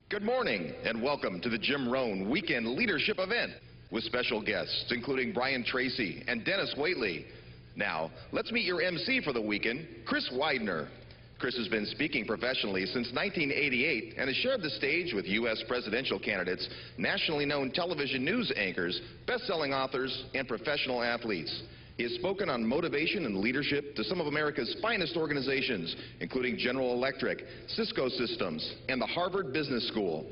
Good morning and welcome to the Jim Rohn Weekend Leadership Event with special guests including Brian Tracy and Dennis Waitley. Now, let's meet your MC for the weekend, Chris Widener. Chris has been speaking professionally since 1988 and has shared the stage with U.S. presidential candidates, nationally known television news anchors, best-selling authors, and professional athletes. He has spoken on motivation and leadership to some of America's finest organizations, including General Electric, Cisco Systems, and the Harvard Business School.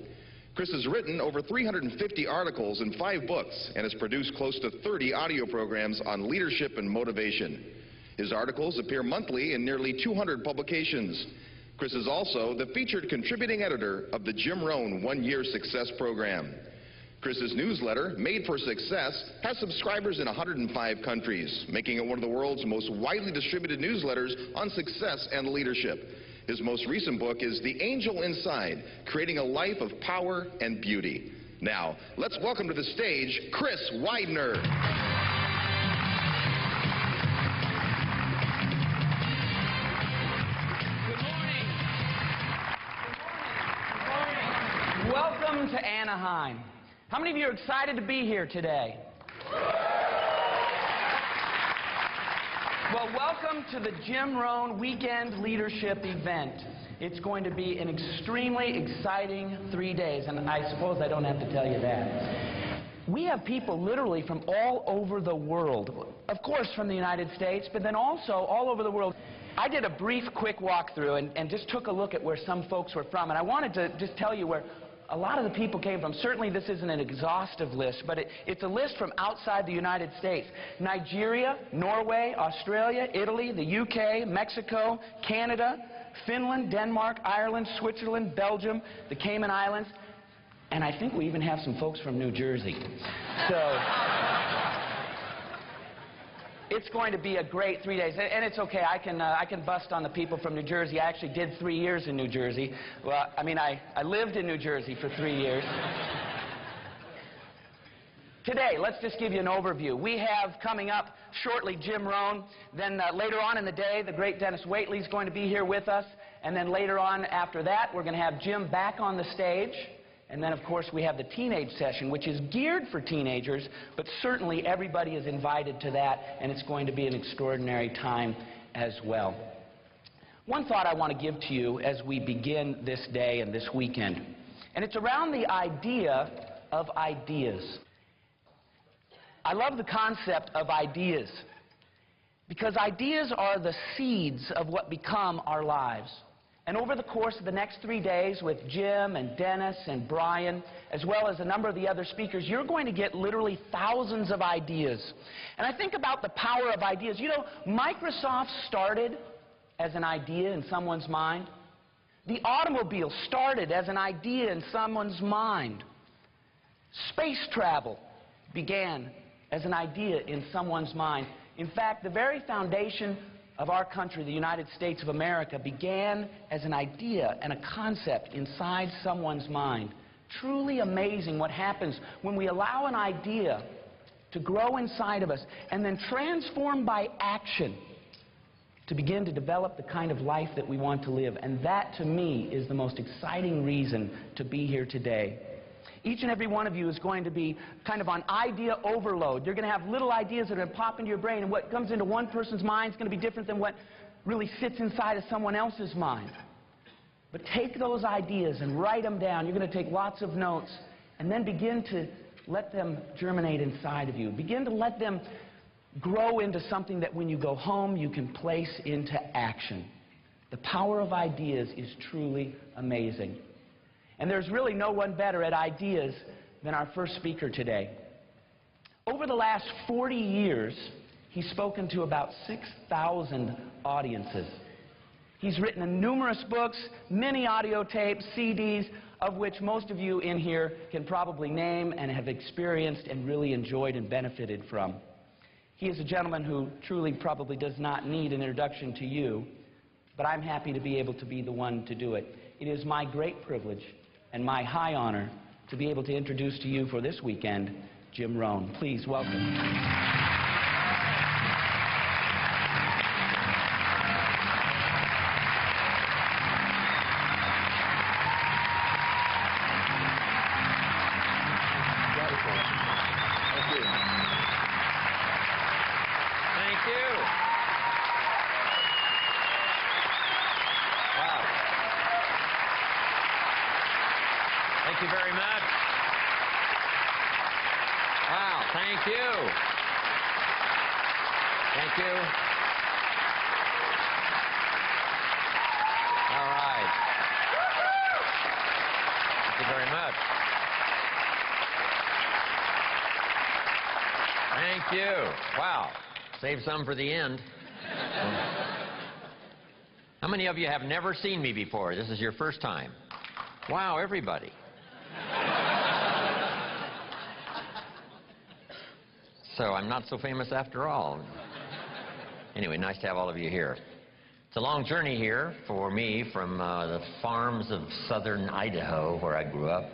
Chris has written over 350 articles in 5 books and has produced close to 30 audio programs on leadership and motivation. His articles appear monthly in nearly 200 publications. Chris is also the featured contributing editor of the Jim Rohn One-Year Success Program. Chris's newsletter, Made for Success, has subscribers in 105 countries, making it one of the world's most widely distributed newsletters on success and leadership. His most recent book is The Angel Inside, Creating a Life of Power and Beauty. Now, let's welcome to the stage, Chris Widener. Welcome to Anaheim. How many of you are excited to be here today? Well, welcome to the Jim Rohn Weekend Leadership Event. It's going to be an extremely exciting 3 days, and I suppose I don't have to tell you that. We have people literally from all over the world. Of course from the United States, but then also all over the world. I did a brief, quick walkthrough and just took a look at where some folks were from, and I wanted to just tell you where a lot of the people came from. Certainly this isn't an exhaustive list, but it's a list from outside the United States. Nigeria, Norway, Australia, Italy, the UK, Mexico, Canada, Finland, Denmark, Ireland, Switzerland, Belgium, the Cayman Islands, and I think we even have some folks from New Jersey. So it's going to be a great 3 days, and it's okay. I can bust on the people from New Jersey. I actually did 3 years in New Jersey. Well, I mean, I lived in New Jersey for 3 years. Today, let's just give you an overview. We have coming up shortly Jim Rohn. Then later on in the day, the great Dennis Waitley is going to be here with us. And then later on after that, we're going to have Jim back on the stage. And then, of course, we have the teenage session, which is geared for teenagers, but certainly everybody is invited to that, and it's going to be an extraordinary time as well. One thought I want to give to you as we begin this day and this weekend, and it's around the idea of ideas. I love the concept of ideas, because ideas are the seeds of what become our lives. And over the course of the next 3 days with Jim and Dennis and Brian, as well as a number of the other speakers, you're going to get literally thousands of ideas. And I think about the power of ideas. You know, Microsoft started as an idea in someone's mind. The automobile started as an idea in someone's mind. Space travel began as an idea in someone's mind. In fact, the very foundation of our country, the United States of America, began as an idea and a concept inside someone's mind. Truly amazing what happens when we allow an idea to grow inside of us and then transform by action to begin to develop the kind of life that we want to live. And that, to me, is the most exciting reason to be here today. Each and every one of you is going to be kind of on idea overload. You're going to have little ideas that are going to pop into your brain, and what comes into one person's mind is going to be different than what really sits inside of someone else's mind. But take those ideas and write them down. You're going to take lots of notes, and then begin to let them germinate inside of you. Begin to let them grow into something that when you go home, you can place into action. The power of ideas is truly amazing. And there's really no one better at ideas than our first speaker today. Over the last 40 years, he's spoken to about 6,000 audiences. He's written numerous books, many audio tapes, CDs, of which most of you in here can probably name and have experienced and really enjoyed and benefited from. He is a gentleman who truly probably does not need an introduction to you, but I'm happy to be able to be the one to do it. It is my great privilege and my high honor to be able to introduce to you for this weekend, Jim Rohn. Please welcome. Thank you very much. Wow, thank you. Thank you. All right. Thank you very much. Thank you. Wow. Save some for the end. How many of you have never seen me before? This is your first time. Wow, everybody. So I'm not so famous after all. Anyway, nice to have all of you here. It's a long journey here for me from the farms of southern Idaho, where I grew up,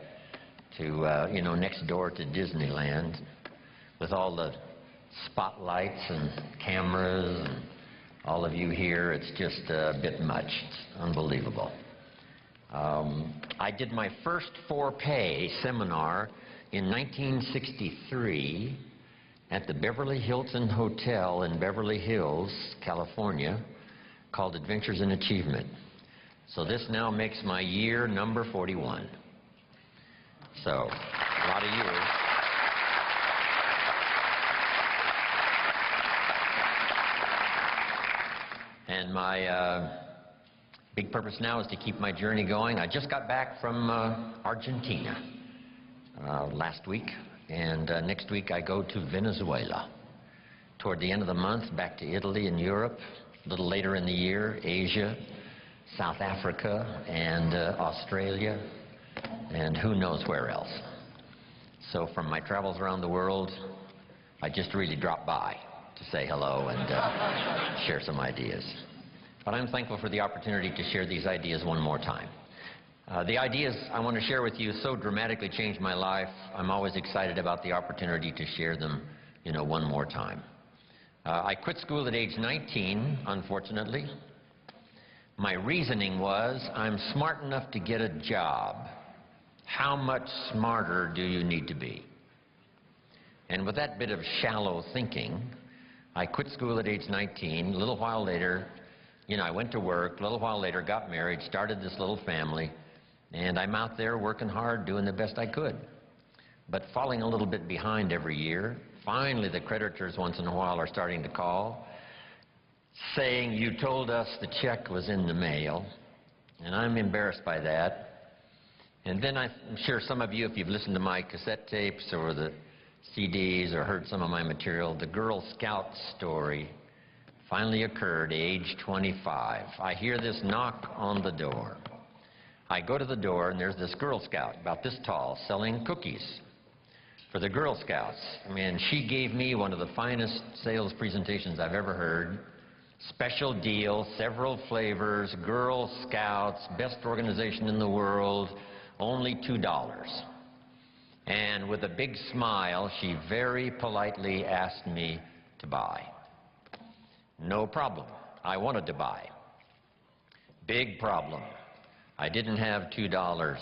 to, next door to Disneyland, with all the spotlights and cameras and all of you here. It's just a bit much. It's unbelievable. I did my first for-pay seminar in 1963 at the Beverly Hilton Hotel in Beverly Hills, California, called Adventures in Achievement. So this now makes my year number 41. So, a lot of years. And Big purpose now is to keep my journey going. I just got back from Argentina last week, and next week I go to Venezuela. Toward the end of the month, back to Italy and Europe. A little later in the year, Asia, South Africa, and Australia, and who knows where else. So from my travels around the world, I just really dropped by to say hello and share some ideas. But I'm thankful for the opportunity to share these ideas one more time. The ideas I want to share with you so dramatically changed my life. I'm always excited about the opportunity to share them, one more time. I quit school at age 19, unfortunately. My reasoning was, I'm smart enough to get a job. How much smarter do you need to be? And with that bit of shallow thinking, I quit school at age 19. A little while later, I went to work. A little while later, got married, started this little family, and I'm out there working hard, doing the best I could. But falling a little bit behind every year. Finally, the creditors once in a while are starting to call, saying, you told us the check was in the mail, and I'm embarrassed by that. And then I'm sure some of you, if you've listened to my cassette tapes or the CDs or heard some of my material, the Girl Scout story finally occurred, age 25. I hear this knock on the door. I go to the door, and there's this Girl Scout, about this tall, selling cookies for the Girl Scouts. I mean, she gave me one of the finest sales presentations I've ever heard. Special deal, several flavors, Girl Scouts, best organization in the world, only $2. And with a big smile, she very politely asked me to buy. No problem. I wanted to buy. Big problem. I didn't have $2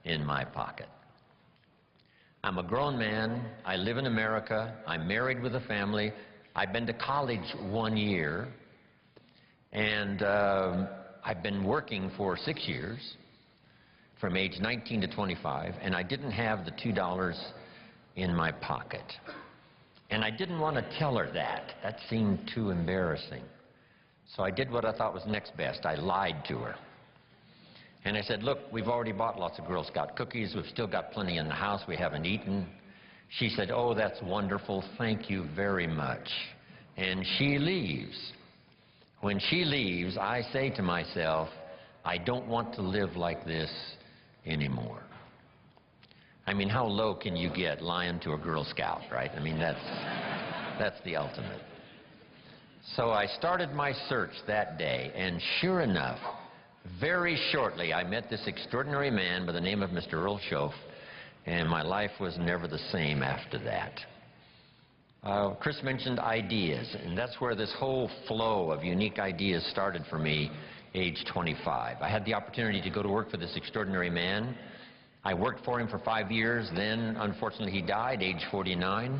in my pocket. I'm a grown man. I live in America. I'm married with a family. I've been to college 1 year. And I've been working for 6 years, from age 19 to 25, and I didn't have the $2 in my pocket. And I didn't want to tell her that. That seemed too embarrassing. So I did what I thought was next best. I lied to her. And I said, look, we've already bought lots of Girl Scout cookies. We've still got plenty in the house we haven't eaten. She said, oh, that's wonderful. Thank you very much. And she leaves. When she leaves, I say to myself, I don't want to live like this anymore. I mean, how low can you get lying to a Girl Scout, right? I mean, that's the ultimate. So I started my search that day, and sure enough, very shortly, I met this extraordinary man by the name of Mr. Earl Schoaf, and my life was never the same after that. Chris mentioned ideas, and that's where this whole flow of unique ideas started for me, age 25. I had the opportunity to go to work for this extraordinary man. I worked for him for 5 years. Then, unfortunately, he died, age 49.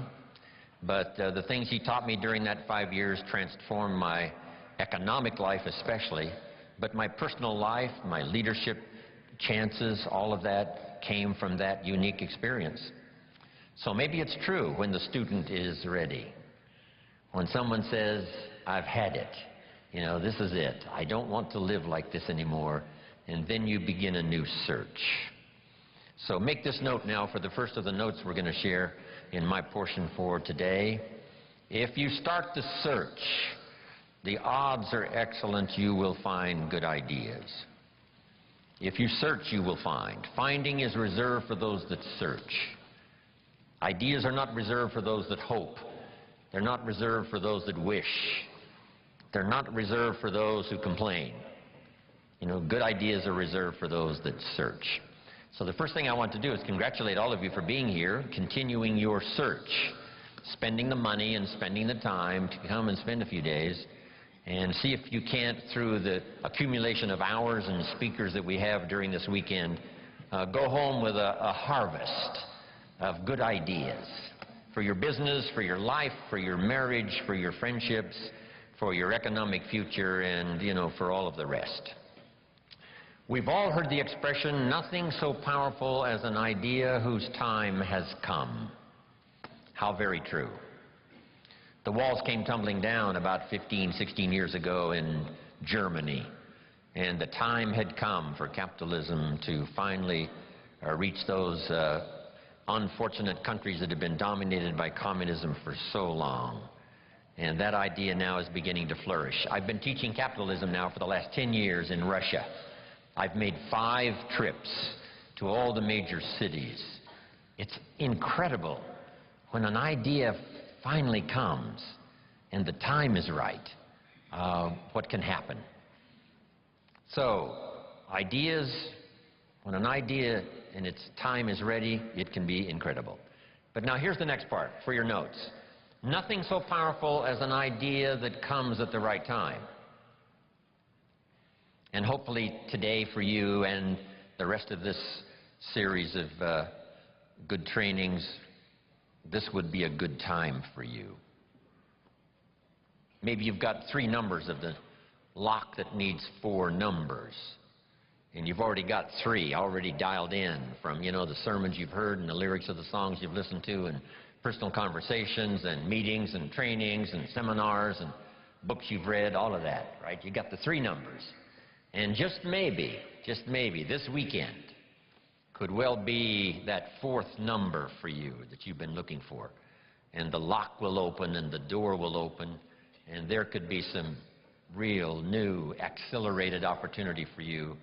But the things he taught me during that 5 years transformed my economic life especially. But my personal life, my leadership chances, all of that came from that unique experience. So maybe it's true when the student is ready. When someone says, I've had it, this is it. I don't want to live like this anymore. And then you begin a new search. So make this note now for the first of the notes we're going to share in my portion for today. If you start the search, the odds are excellent you will find good ideas. If you search, you will find. Finding is reserved for those that search. Ideas are not reserved for those that hope. They're not reserved for those that wish. They're not reserved for those who complain. Good ideas are reserved for those that search. So the first thing I want to do is congratulate all of you for being here, continuing your search, spending the money and spending the time to come and spend a few days and see if you can't, through the accumulation of hours and speakers that we have during this weekend, go home with a harvest of good ideas for your business, for your life, for your marriage, for your friendships, for your economic future, and, for all of the rest. We've all heard the expression, nothing so powerful as an idea whose time has come. How very true. The walls came tumbling down about 15, 16 years ago in Germany. and the time had come for capitalism to finally reach those unfortunate countries that have been dominated by communism for so long. And that idea now is beginning to flourish. I've been teaching capitalism now for the last 10 years in Russia. I've made 5 trips to all the major cities. It's incredible when an idea finally comes and the time is right, what can happen. So, ideas, when an idea and its time is ready, it can be incredible. But now here's the next part for your notes. Nothing so powerful as an idea that comes at the right time. And hopefully today for you and the rest of this series of good trainings, this would be a good time for you. Maybe you've got 3 numbers of the lock that needs 4 numbers. And you've already got 3 already dialed in from, you know, the sermons you've heard and the lyrics of the songs you've listened to and personal conversations and meetings and trainings and seminars and books you've read, all of that, right? You got the 3 numbers. And just maybe, this weekend could well be that 4th number for you that you've been looking for. And the lock will open and the door will open, and there could be some real new accelerated opportunity for you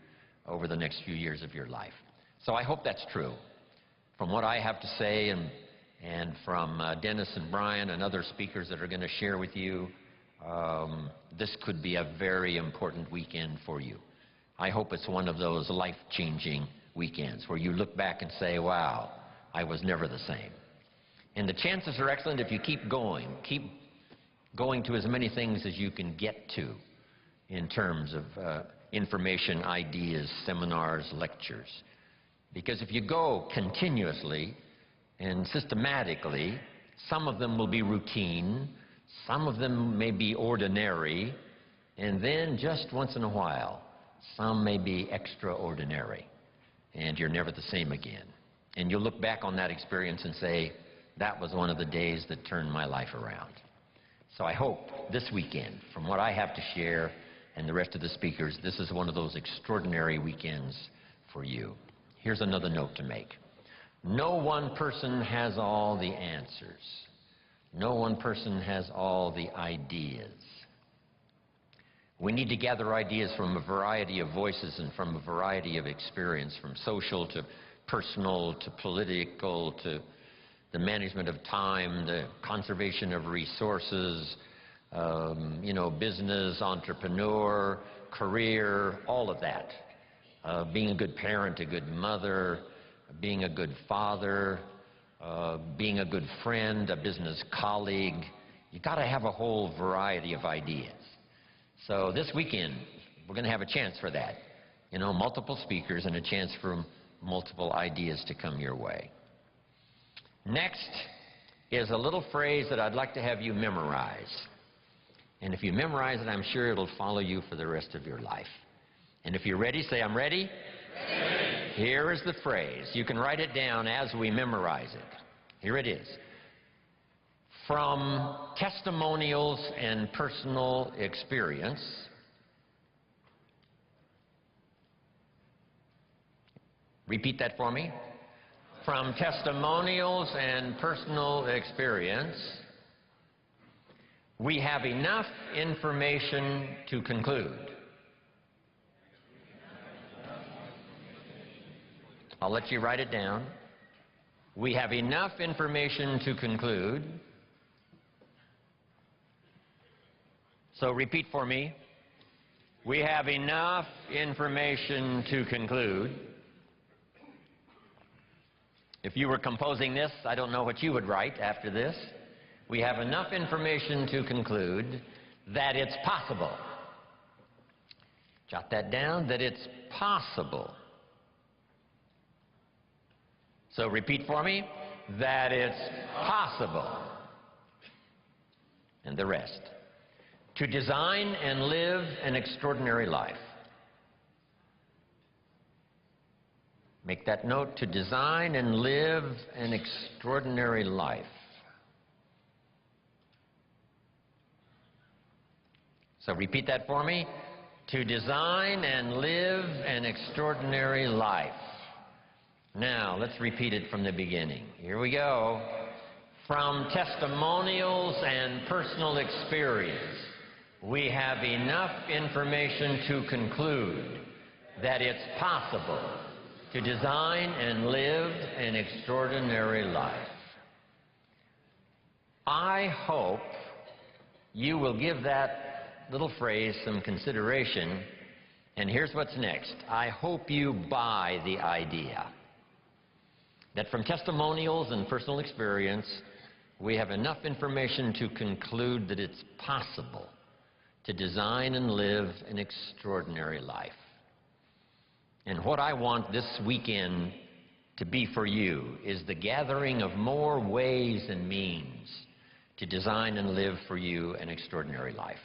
over the next few years of your life. So I hope that's true. From what I have to say and from Dennis and Brian and other speakers that are going to share with you, this could be a very important weekend for you. I hope it's one of those life-changing weekends where you look back and say, wow, I was never the same. And the chances are excellent if you keep going to as many things as you can get to in terms of information, ideas, seminars, lectures. Because if you go continuously and systematically, some of them will be routine, some of them may be ordinary, and then just once in a while, some may be extraordinary, and you're never the same again. And you'll look back on that experience and say, that was one of the days that turned my life around. So I hope this weekend, from what I have to share and the rest of the speakers, this is one of those extraordinary weekends for you. Here's another note to make. No one person has all the answers. No one person has all the ideas. We need to gather ideas from a variety of voices and from a variety of experience, from social to personal to political to the management of time, the conservation of resources, business, entrepreneur, career, all of that. Being a good parent, a good mother, being a good father, being a good friend, a business colleague. You've got to have a whole variety of ideas. So this weekend, we're going to have a chance for that. Multiple speakers and a chance for multiple ideas to come your way. Next is a little phrase that I'd like to have you memorize. And if you memorize it, I'm sure it'll follow you for the rest of your life. And if you're ready, say, I'm ready. Ready. Here is the phrase. You can write it down as we memorize it. Here it is. From testimonials and personal experience, repeat that for me. From testimonials and personal experience, we have enough information to conclude. I'll let you write it down. We have enough information to conclude. So repeat for me. We have enough information to conclude. If you were composing this, I don't know what you would write after this. We have enough information to conclude that it's possible. Jot that down, that it's possible. So repeat for me, that it's possible. And the rest. To design and live an extraordinary life. Make that note, to design and live an extraordinary life. So repeat that for me. to design and live an extraordinary life. Now, let's repeat it from the beginning. Here we go. From testimonials and personal experience, we have enough information to conclude that it's possible to design and live an extraordinary life. I hope you will give that little phrase some consideration, and here's what's next. I hope you buy the idea that from testimonials and personal experience, we have enough information to conclude that it's possible to design and live an extraordinary life. And what I want this weekend to be for you is the gathering of more ways and means to design and live for you an extraordinary life.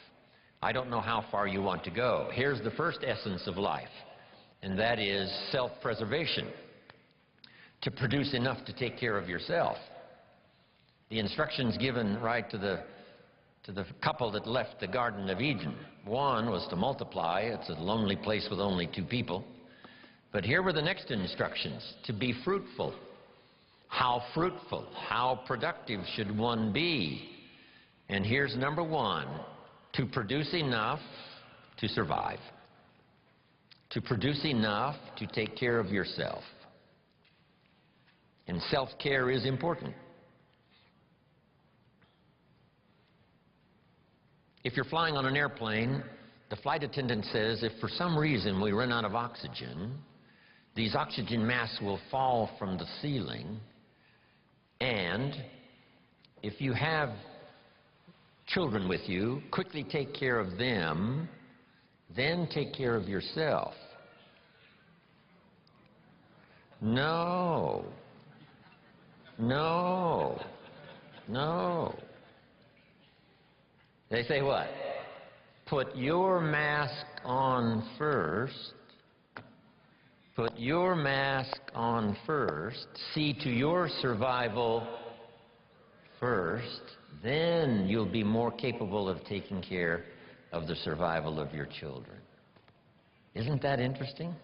I don't know how far you want to go. Here's the first essence of life, and that is self-preservation, to produce enough to take care of yourself. The instructions given right to the couple that left the Garden of Eden. One was to multiply. It's a lonely place with only 2 people. But here were the next instructions, to be fruitful. How fruitful, how productive should one be? And here's number 1, to produce enough to survive. To produce enough to take care of yourself. And self-care is important. If you're flying on an airplane, the flight attendant says if for some reason we run out of oxygen, these oxygen masks will fall from the ceiling, and if you have children with you, quickly take care of them, then take care of yourself. No. No. No. They say what? Put your mask on first. Put your mask on first. See to your survival first. Then you'll be more capable of taking care of the survival of your children. Isn't that interesting?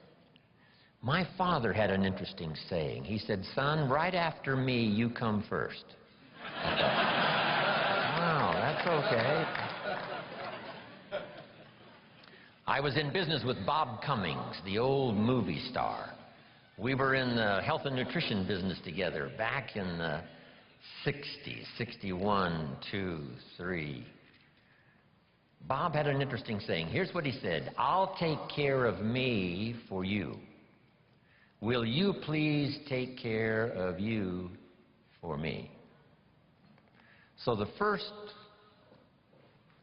My father had an interesting saying. He said, son, right after me, you come first. Wow, that's okay. I was in business with Bob Cummings, the old movie star. We were in the health and nutrition business together back in the 60s, 61, 2, 3. Bob had an interesting saying. Here's what he said, I'll take care of me for you. Will you please take care of you for me? So the first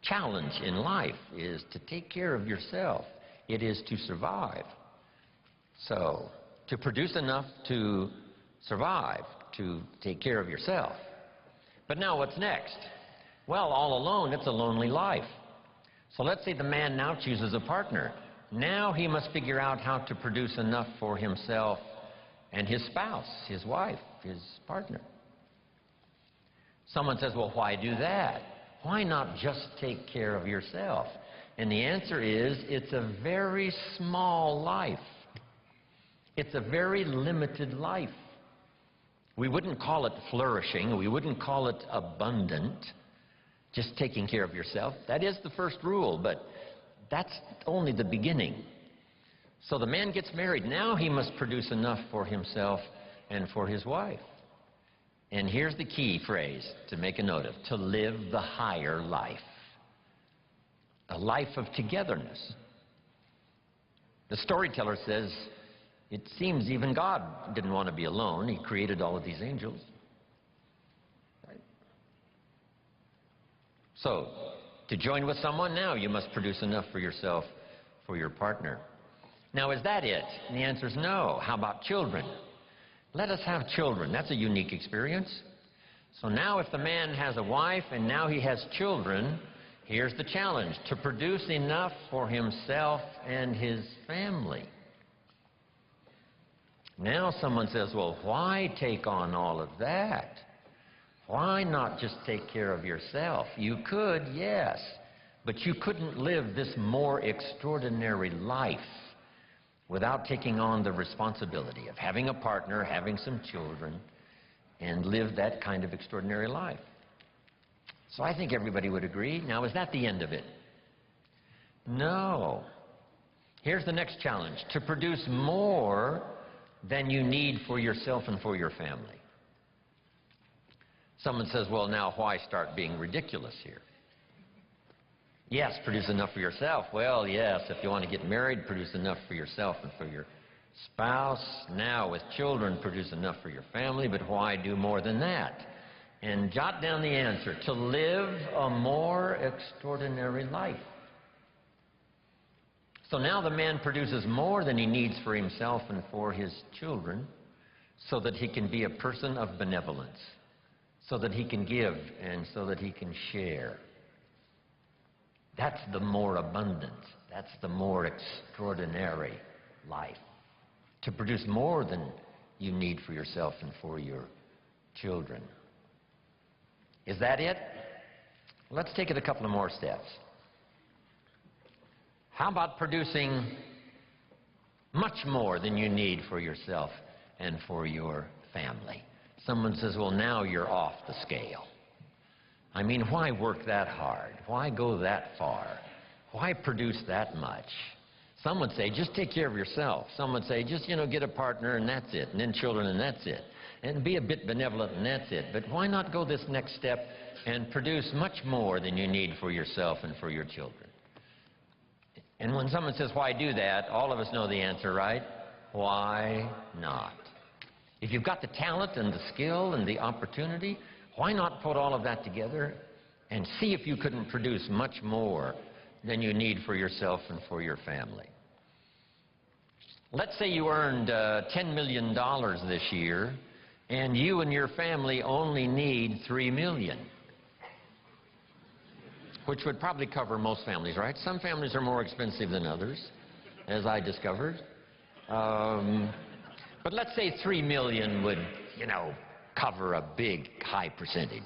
challenge in life is to take care of yourself. It is to survive. So, to produce enough to survive, to take care of yourself. But now what's next? Well, all alone, it's a lonely life. So let's say the man now chooses a partner. Now he must figure out how to produce enough for himself and his spouse, his wife, his partner. Someone says, well, why do that? Why not just take care of yourself? And the answer is, it's a very small life. It's a very limited life. We wouldn't call it flourishing. We wouldn't call it abundant. Just taking care of yourself. That is the first rule, but that's only the beginning. So the man gets married. Now he must produce enough for himself and for his wife. And here's the key phrase to make a note of. To live the higher life. A life of togetherness. The storyteller says, it seems even God didn't want to be alone. He created all of these angels. Right? So, to join with someone now, you must produce enough for yourself, for your partner. Now, is that it? And the answer is no. How about children? Let us have children. That's a unique experience. So now if the man has a wife and now he has children, here's the challenge. To produce enough for himself and his family. Now someone says, well, why take on all of that? Why not just take care of yourself? You could, yes. But you couldn't live this more extraordinary life without taking on the responsibility of having a partner, having some children, and live that kind of extraordinary life. So I think everybody would agree. Now, is that the end of it? No. Here's the next challenge: to produce more than you need for yourself and for your family. Someone says, well, now why start being ridiculous here? Yes, produce enough for yourself. Well, yes, if you want to get married, produce enough for yourself and for your spouse. Now, with children, produce enough for your family, but why do more than that? And jot down the answer: to live a more extraordinary life. So now the man produces more than he needs for himself and for his children, so that he can be a person of benevolence, so that he can give and so that he can share. That's the more abundant, that's the more extraordinary life. To produce more than you need for yourself and for your children. Is that it? Let's take it a couple of more steps. How about producing much more than you need for yourself and for your family? Someone says, well, now you're off the scale. I mean, why work that hard? Why go that far? Why produce that much? Some would say, just take care of yourself. Some would say, just, get a partner and that's it, and then children and that's it. And be a bit benevolent and that's it. But why not go this next step and produce much more than you need for yourself and for your children? And when someone says, why do that, all of us know the answer, right? Why not? If you've got the talent and the skill and the opportunity, why not put all of that together and see if you couldn't produce much more than you need for yourself and for your family? Let's say you earned $10 million this year, and you and your family only need $3 million. Which would probably cover most families, right? Some families are more expensive than others, as I discovered. But let's say $3 million would, cover a big, high percentage.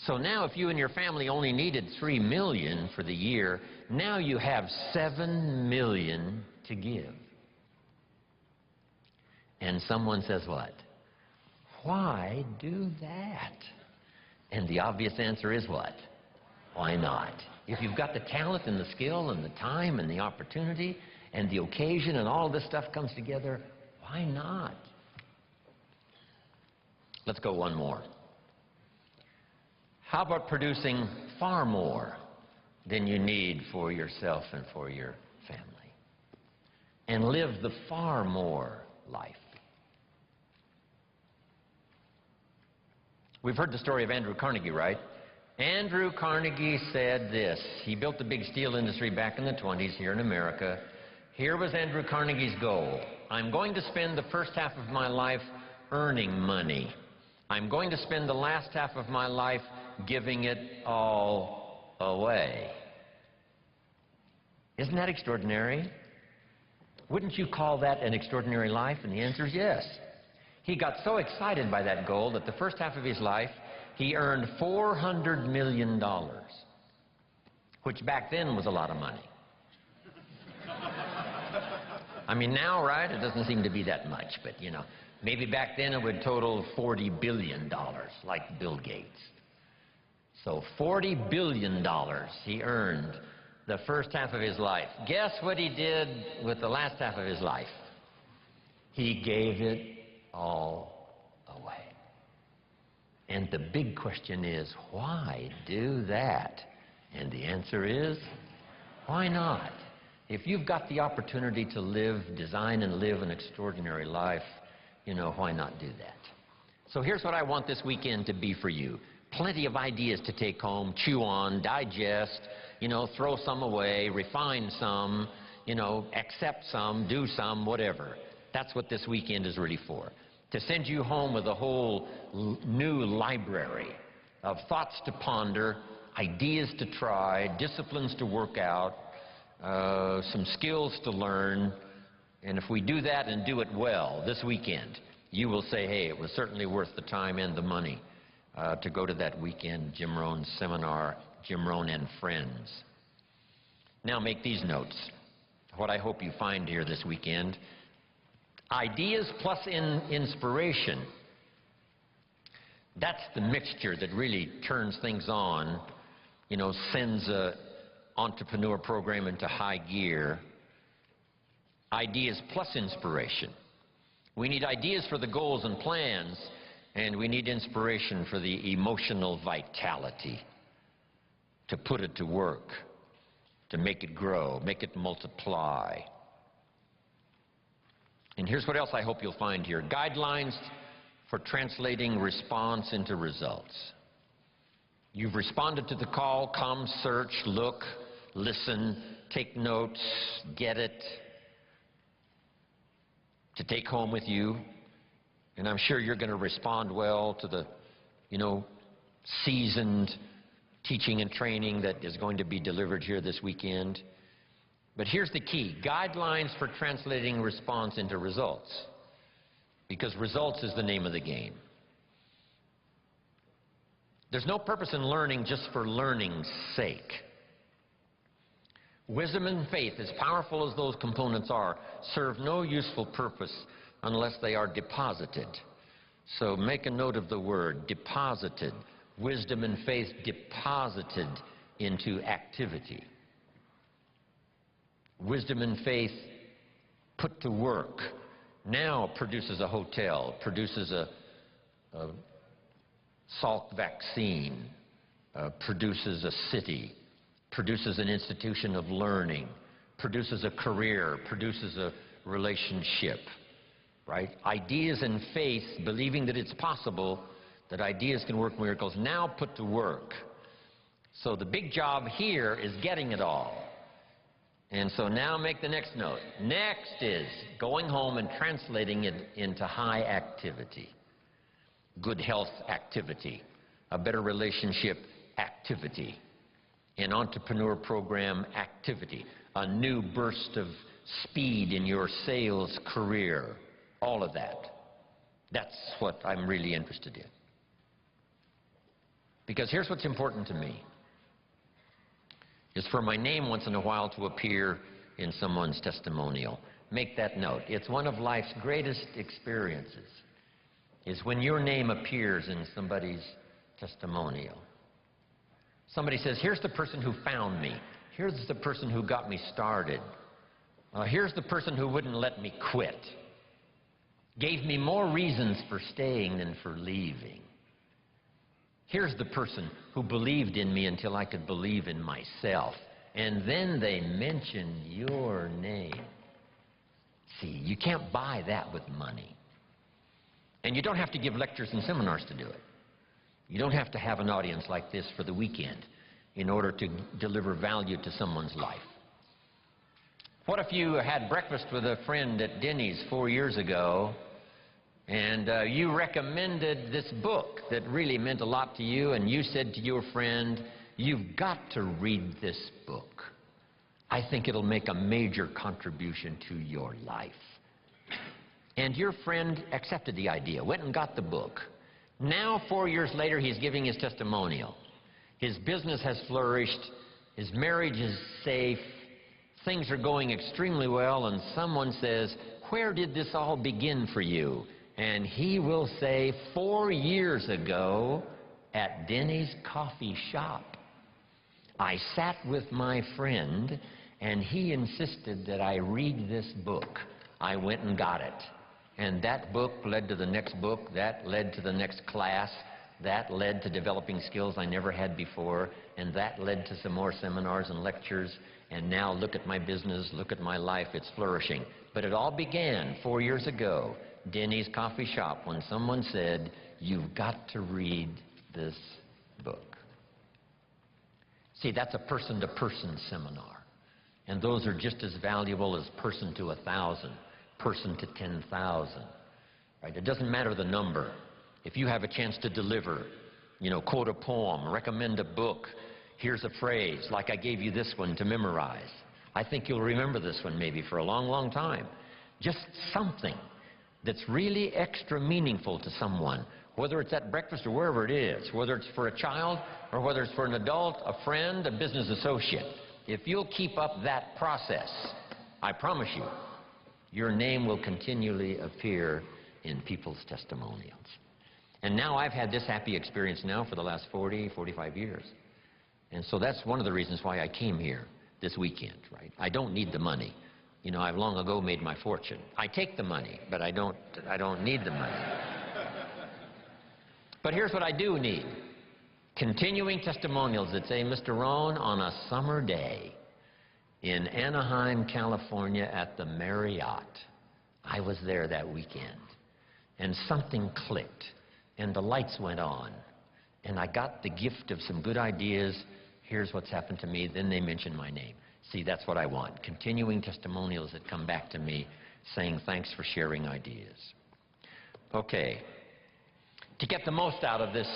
So now if you and your family only needed $3 million for the year, now you have $7 million to give. And someone says what? Why do that? And the obvious answer is what? Why not? If you've got the talent and the skill and the time and the opportunity and the occasion and all this stuff comes together, why not? Let's go one more. How about producing far more than you need for yourself and for your family? And live the far more life. We've heard the story of Andrew Carnegie, right? Andrew Carnegie said this. He built the big steel industry back in the 20s here in America. Here was Andrew Carnegie's goal. I'm going to spend the first half of my life earning money. I'm going to spend the last half of my life giving it all away. Isn't that extraordinary? Wouldn't you call that an extraordinary life? And the answer is yes. He got so excited by that goal that the first half of his life he earned $400 million, which back then was a lot of money. I mean, now, right, it doesn't seem to be that much, but, maybe back then it would total $40 billion, like Bill Gates. So $40 billion he earned the first half of his life. Guess what he did with the last half of his life? He gave it all away. And the big question is, why do that? And the answer is, why not? If you've got the opportunity to live, design and live an extraordinary life, why not do that? So here's what I want this weekend to be for you. Plenty of ideas to take home, chew on, digest, throw some away, refine some, accept some, do some, whatever. That's what this weekend is really for. To send you home with a whole new library of thoughts to ponder, ideas to try, disciplines to work out, some skills to learn. And if we do that and do it well this weekend, you will say, hey, it was certainly worth the time and the money to go to that weekend Jim Rohn seminar, Jim Rohn and Friends. Now make these notes. What I hope you find here this weekend. Ideas plus inspiration. That's the mixture that really turns things on, you know, sends an entrepreneur program into high gear. Ideas plus inspiration. We need ideas for the goals and plans, and we need inspiration for the emotional vitality to put it to work, to make it grow, make it multiply. And here's what else I hope you'll find here. Guidelines for translating response into results. You've responded to the call, come, search, look, listen, take notes, get it, to take home with you. And I'm sure you're going to respond well to the, you know, seasoned teaching and training that is going to be delivered here this weekend. But here's the key, guidelines for translating response into results. Because results is the name of the game. There's no purpose in learning just for learning's sake. Wisdom and faith, as powerful as those components are, serve no useful purpose unless they are deposited. So make a note of the word, deposited. Wisdom and faith deposited into activity. Wisdom and faith put to work now produces a hotel, produces a Salk vaccine, produces a city, produces an institution of learning, produces a career, produces a relationship, right? Ideas and faith, believing that it's possible, that ideas can work miracles, now put to work. So the big job here is getting it all. And so now make the next note. Next is going home and translating it into high activity. Good health activity, a better relationship activity, an entrepreneur program activity, a new burst of speed in your sales career, all of that. That's what I'm really interested in. Because here's what's important to me, is for my name once in a while to appear in someone's testimonial. Make that note. It's one of life's greatest experiences, is when your name appears in somebody's testimonial. Somebody says, here's the person who found me. Here's the person who got me started. Here's the person who wouldn't let me quit. Gave me more reasons for staying than for leaving. Here's the person who believed in me until I could believe in myself. And then they mention your name. See, you can't buy that with money. And you don't have to give lectures and seminars to do it. You don't have to have an audience like this for the weekend in order to deliver value to someone's life. What if you had breakfast with a friend at Denny's 4 years ago, and you recommended this book that really meant a lot to you, and you said to your friend, you've got to read this book. I think it'll make a major contribution to your life. And your friend accepted the idea, went and got the book. Now, 4 years later, he's giving his testimonial. His business has flourished, his marriage is safe, things are going extremely well, and someone says, where did this all begin for you? And he will say, 4 years ago at Denny's coffee shop, I sat with my friend and he insisted that I read this book. I went and got it. And that book led to the next book, that led to the next class, that led to developing skills I never had before, and that led to some more seminars and lectures, and now look at my business, look at my life, it's flourishing. But it all began 4 years ago, Denny's coffee shop, when someone said, you've got to read this book. See, that's a person-to-person seminar. And those are just as valuable as person to 1,000, person to 10,000. Right? It doesn't matter the number. If you have a chance to deliver, you know, quote a poem, recommend a book, here's a phrase, like I gave you this one to memorize. I think you'll remember this one maybe for a long, long time. Just something that's really extra meaningful to someone, whether it's at breakfast or wherever it is, whether it's for a child or whether it's for an adult, a friend, a business associate. If you'll keep up that process, I promise you, your name will continually appear in people's testimonials. And now I've had this happy experience now for the last 40, 45 years. And so that's one of the reasons why I came here this weekend, right? I don't need the money. You know, I've long ago made my fortune. I take the money, but I don't need the money. But here's what I do need. Continuing testimonials that say, Mr. Rohn, on a summer day in Anaheim, California at the Marriott, I was there that weekend, and something clicked, and the lights went on, and I got the gift of some good ideas. Here's what's happened to me. Then they mention my name. See, that's what I want. Continuing testimonials that come back to me saying, thanks for sharing ideas. Okay. To get the most out of this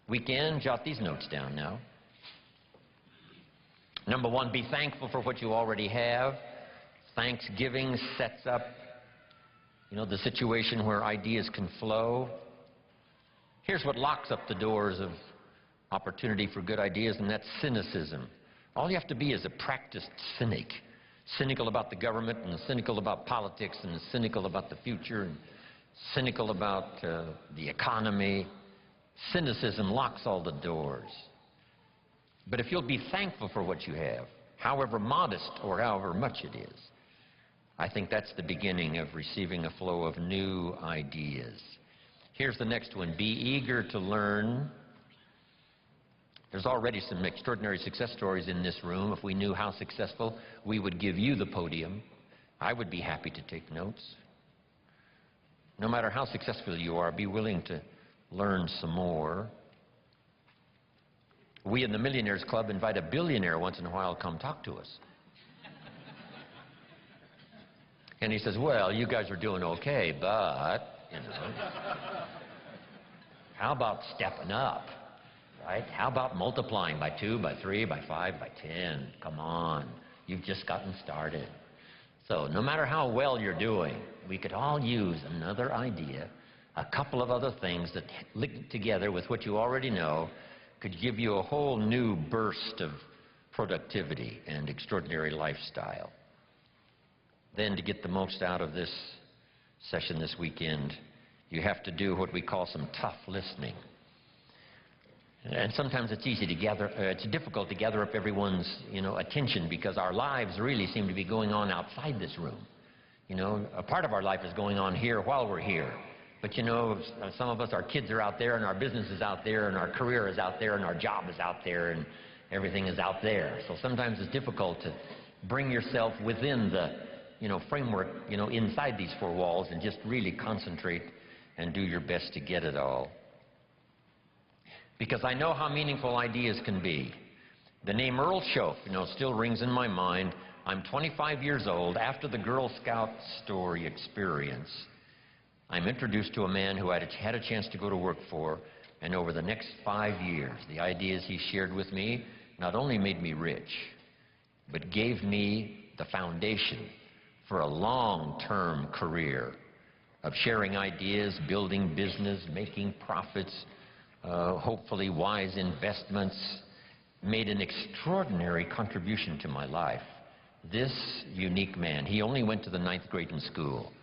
weekend, jot these notes down now. Number one, be thankful for what you already have. Thanksgiving sets up, the situation where ideas can flow. Here's what locks up the doors of opportunity for good ideas, and that's cynicism. All you have to be is a practiced cynic. Cynical about the government, and cynical about politics, and cynical about the future, and cynical about the economy. Cynicism locks all the doors. But if you'll be thankful for what you have, however modest or however much it is, I think that's the beginning of receiving a flow of new ideas. Here's the next one. Be eager to learn. There's already some extraordinary success stories in this room. If we knew how successful, we would give you the podium. I would be happy to take notes. No matter how successful you are, be willing to learn some more. We in the Millionaires Club invite a billionaire once in a while to come talk to us. And he says, well, you guys are doing okay, but, how about stepping up, right? How about multiplying by 2, by 3, by 5, by 10? Come on, you've just gotten started. So no matter how well you're doing, we could all use another idea, a couple of other things that linked together with what you already know could give you a whole new burst of productivity and extraordinary lifestyle. Then to get the most out of this session this weekend, you have to do what we call some tough listening. And sometimes it's difficult to gather up everyone's, attention, because our lives really seem to be going on outside this room. A part of our life is going on here while we're here. But some of us, our kids are out there, and our business is out there, and our career is out there, and our job is out there, and everything is out there. So sometimes it's difficult to bring yourself within the, framework, inside these 4 walls, and just really concentrate and do your best to get it all. Because I know how meaningful ideas can be. The name Earl Schoaf, still rings in my mind. I'm 25 years old. After the Girl Scout story experience, I'm introduced to a man who I had a chance to go to work for, and over the next 5 years, the ideas he shared with me not only made me rich, but gave me the foundation for a long-term career of sharing ideas, building business, making profits, hopefully wise investments, made an extraordinary contribution to my life. This unique man, he only went to the 9th grade in school.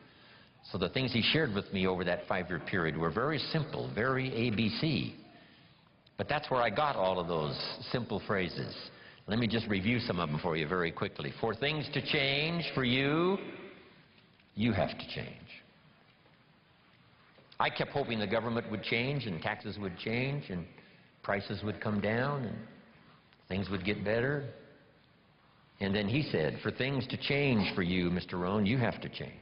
So the things he shared with me over that 5-year period were very simple, very ABC. But that's where I got all of those simple phrases. Let me just review some of them for you very quickly. For things to change for you, you have to change. I kept hoping the government would change, and taxes would change, and prices would come down, and things would get better. And then he said, for things to change for you, Mr. Rohn, you have to change.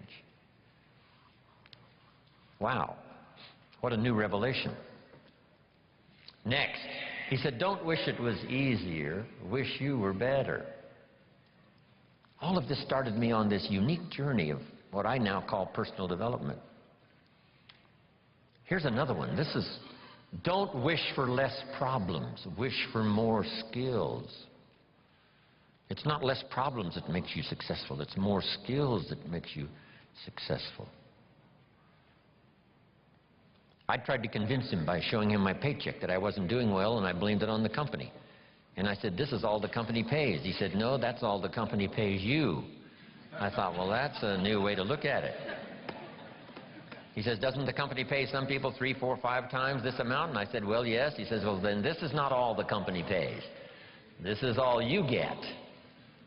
Wow, what a new revelation. Next, he said, don't wish it was easier, wish you were better. All of this started me on this unique journey of what I now call personal development. Here's another one. This is, don't wish for less problems, wish for more skills. It's not less problems that makes you successful, it's more skills that makes you successful. I tried to convince him by showing him my paycheck that I wasn't doing well, and I blamed it on the company. And I said, this is all the company pays. He said, no, that's all the company pays you. I thought, well, that's a new way to look at it. He says, doesn't the company pay some people 3, 4, 5 times this amount? And I said, well, yes. He says, well, then this is not all the company pays. This is all you get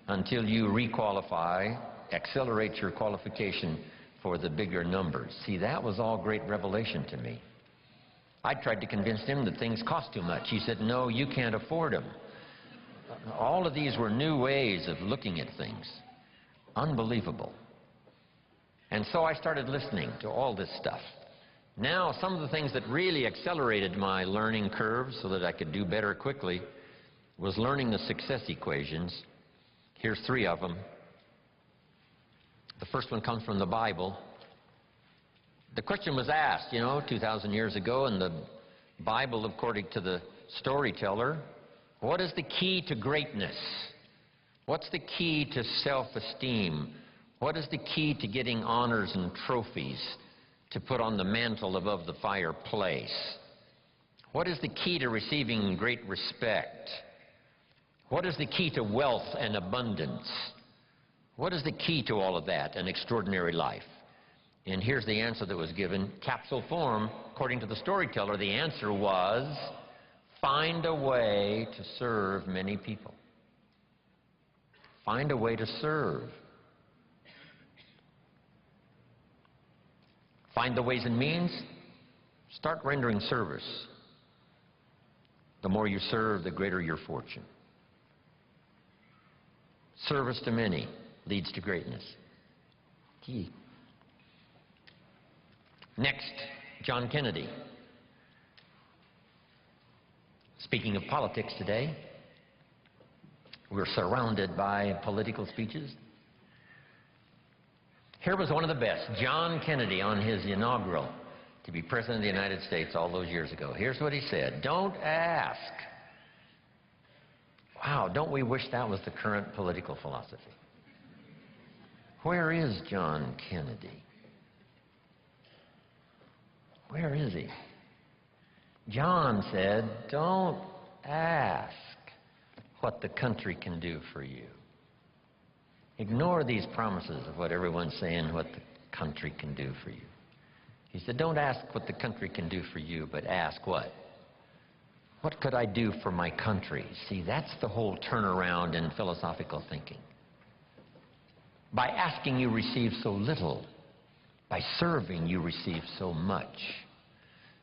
until you requalify, accelerate your qualification for the bigger numbers. See, that was all great revelation to me. I tried to convince him that things cost too much. He said, no, you can't afford them. All of these were new ways of looking at things. Unbelievable. And so I started listening to all this stuff. Now, some of the things that really accelerated my learning curve so that I could do better quickly was learning the success equations. Here's 3 of them. The first one comes from the Bible. The question was asked, 2,000 years ago in the Bible, according to the storyteller, what is the key to greatness? What's the key to self-esteem? What is the key to getting honors and trophies to put on the mantle above the fireplace? What is the key to receiving great respect? What is the key to wealth and abundance? What is the key to all of that, an extraordinary life? And here's the answer that was given, capsule form. According to the storyteller, the answer was, find a way to serve many people. Find a way to serve. Find the ways and means. Start rendering service. The more you serve, the greater your fortune. Service to many leads to greatness. Key. Next, John Kennedy. Speaking of politics today, we're surrounded by political speeches. Here was one of the best, John Kennedy, on his inaugural to be President of the United States all those years ago. Here's what he said, don't ask. Wow, don't we wish that was the current political philosophy? Where is John Kennedy? Where is he? John said, don't ask what the country can do for you. Ignore these promises of what everyone's saying, what the country can do for you. He said, don't ask what the country can do for you, but ask what? What could I do for my country? See, that's the whole turnaround in philosophical thinking. By asking, you receive so little. By serving, you receive so much.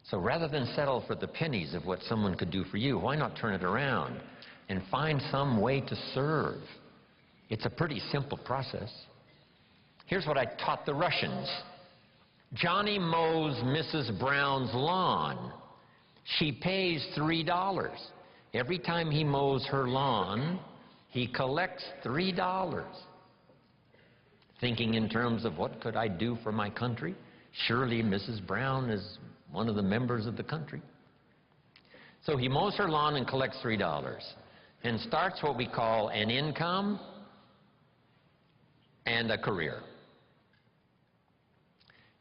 So rather than settle for the pennies of what someone could do for you, why not turn it around and find some way to serve? It's a pretty simple process. Here's what I taught the Russians. Johnny mows Mrs. Brown's lawn. She pays $3. Every time he mows her lawn, he collects $3. Thinking in terms of what could I do for my country? Surely Mrs. Brown is one of the members of the country. So he mows her lawn and collects $3 and starts what we call an income and a career.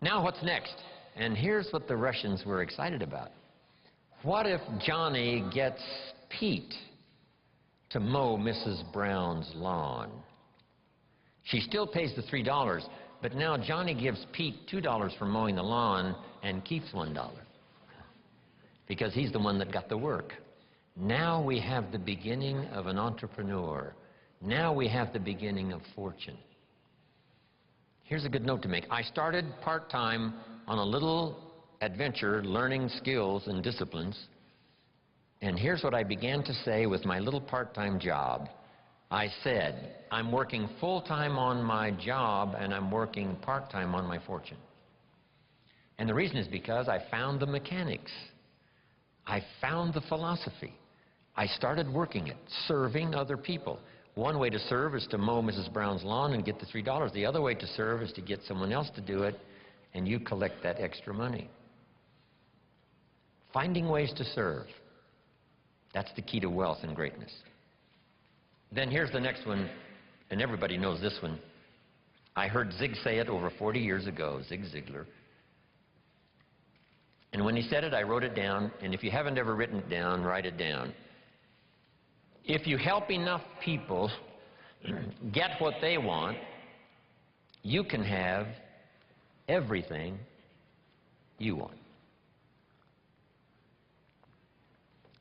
Now what's next? And here's what the Russians were excited about. What if Johnny gets Pete to mow Mrs. Brown's lawn? She still pays the $3, but now Johnny gives Pete $2 for mowing the lawn and keeps $1 because he's the one that got the work. Now we have the beginning of an entrepreneur. Now we have the beginning of fortune. Here's a good note to make. I started part-time on a little adventure learning skills and disciplines, and here's what I began to say with my little part-time job. I said, I'm working full-time on my job and I'm working part-time on my fortune. And the reason is because I found the mechanics. I found the philosophy. I started working it, serving other people. One way to serve is to mow Mrs. Brown's lawn and get the $3. The other way to serve is to get someone else to do it and you collect that extra money. Finding ways to serve. That's the key to wealth and greatness. Then here's the next one, and everybody knows this one. I heard Zig say it over 40 years ago, Zig Ziglar. And when he said it, I wrote it down, and if you haven't ever written it down, write it down. If you help enough people get what they want, you can have everything you want.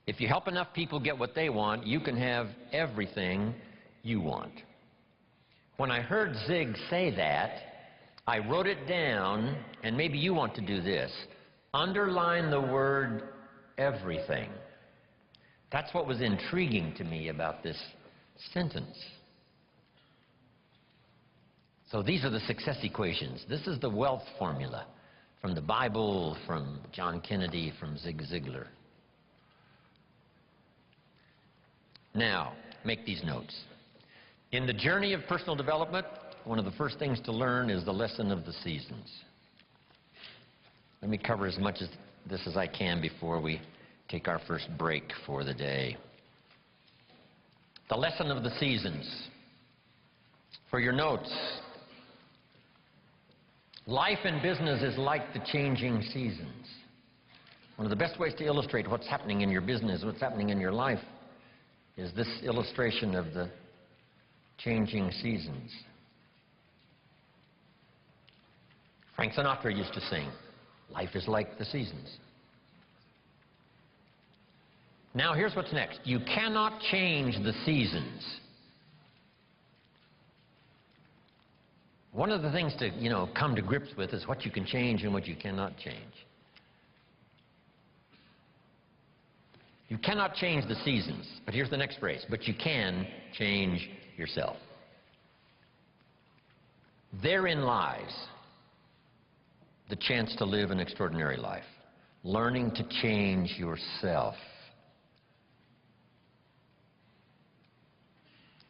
If you help enough people get what they want, you can have everything you want. When I heard Zig say that, I wrote it down, and maybe you want to do this. Underline the word everything. That's what was intriguing to me about this sentence. So these are the success equations. This is the wealth formula from the Bible, from John Kennedy, from Zig Ziglar. Now, make these notes. In the journey of personal development, one of the first things to learn is the lesson of the seasons. Let me cover as much of this as I can before we take our first break for the day. The lesson of the seasons. For your notes, life and business is like the changing seasons. One of the best ways to illustrate what's happening in your business, what's happening in your life, is this illustration of the changing seasons. Frank Sinatra used to sing, "Life is like the seasons." Now here's what's next. You cannot change the seasons. One of the things to, come to grips with is what you can change and what you cannot change. You cannot change the seasons, but here's the next phrase, but you can change yourself. Therein lies the chance to live an extraordinary life, learning to change yourself.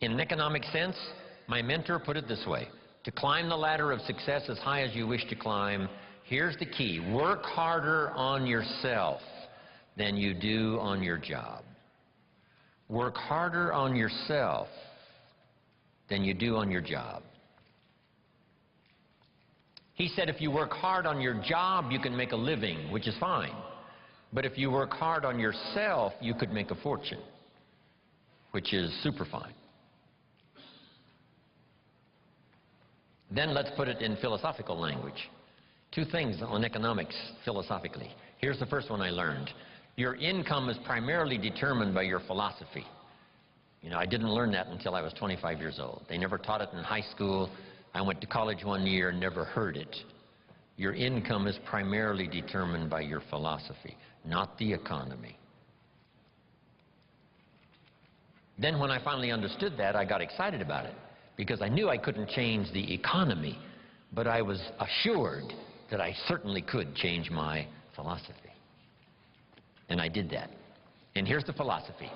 In an economic sense, my mentor put it this way: to climb the ladder of success as high as you wish to climb, here's the key: work harder on yourself than you do on your job. Work harder on yourself than you do on your job. He said if you work hard on your job, you can make a living, which is fine. But if you work hard on yourself, you could make a fortune, which is super fine. Then let's put it in philosophical language. Two things on economics philosophically. Here's the first one I learned. Your income is primarily determined by your philosophy. I didn't learn that until I was 25 years old. They never taught it in high school. I went to college one year and never heard it. Your income is primarily determined by your philosophy, not the economy. Then when I finally understood that, I got excited about it, because I knew I couldn't change the economy, but I was assured that I certainly could change my philosophy. And I did that. And here's the philosophy.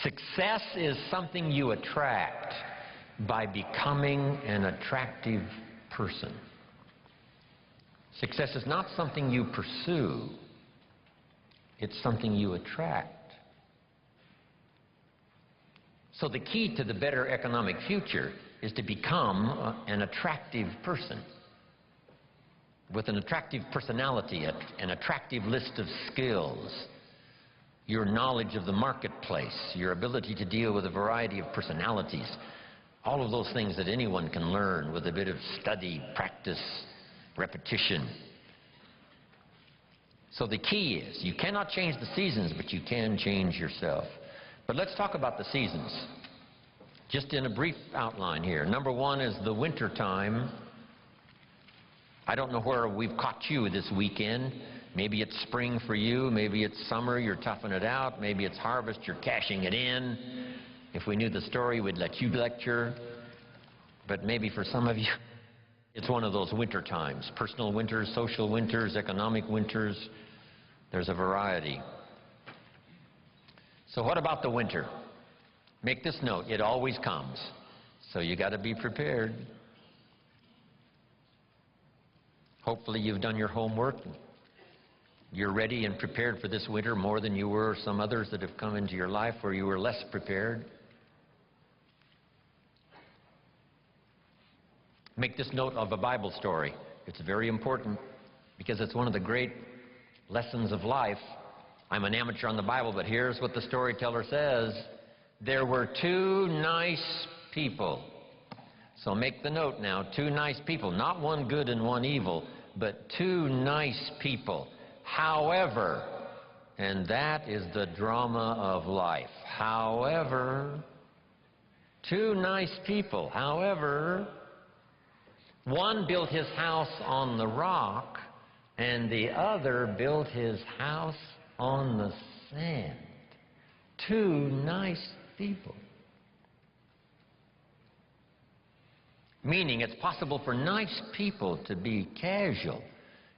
Success is something you attract by becoming an attractive person. Success is not something you pursue. It's something you attract. So the key to the better economic future is to become an attractive person with an attractive personality, an attractive list of skills, your knowledge of the marketplace, your ability to deal with a variety of personalities, all of those things that anyone can learn with a bit of study, practice, repetition. So the key is, you cannot change the seasons, but you can change yourself. But let's talk about the seasons, just in a brief outline here. Number one is the winter time. I don't know where we've caught you this weekend. Maybe it's spring for you, maybe it's summer, you're toughing it out, maybe it's harvest, you're cashing it in. If we knew the story, we'd let you lecture. But maybe for some of you, it's one of those winter times. Personal winters, social winters, economic winters. There's a variety. So what about the winter? Make this note, it always comes. So you got to be prepared. Hopefully you've done your homework. You're ready and prepared for this winter more than you were some others that have come into your life where you were less prepared. Make this note of a Bible story. It's very important because it's one of the great lessons of life. I'm an amateur on the Bible, but here's what the storyteller says. There were two nice people. So make the note now, two nice people. Not one good and one evil, but two nice people. However, and that is the drama of life. However, two nice people. However, one built his house on the rock, and the other built his house on the sand. Two nice people. Meaning it's possible for nice people to be casual.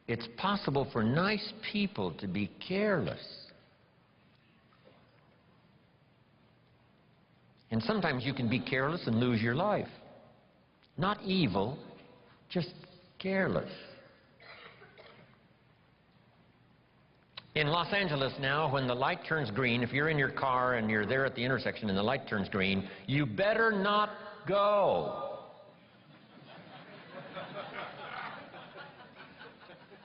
It's possible for nice people to be careless. And sometimes you can be careless and lose your life. Not evil, just careless. In Los Angeles now, when the light turns green, if you're in your car and you're there at the intersection and the light turns green, you better not go.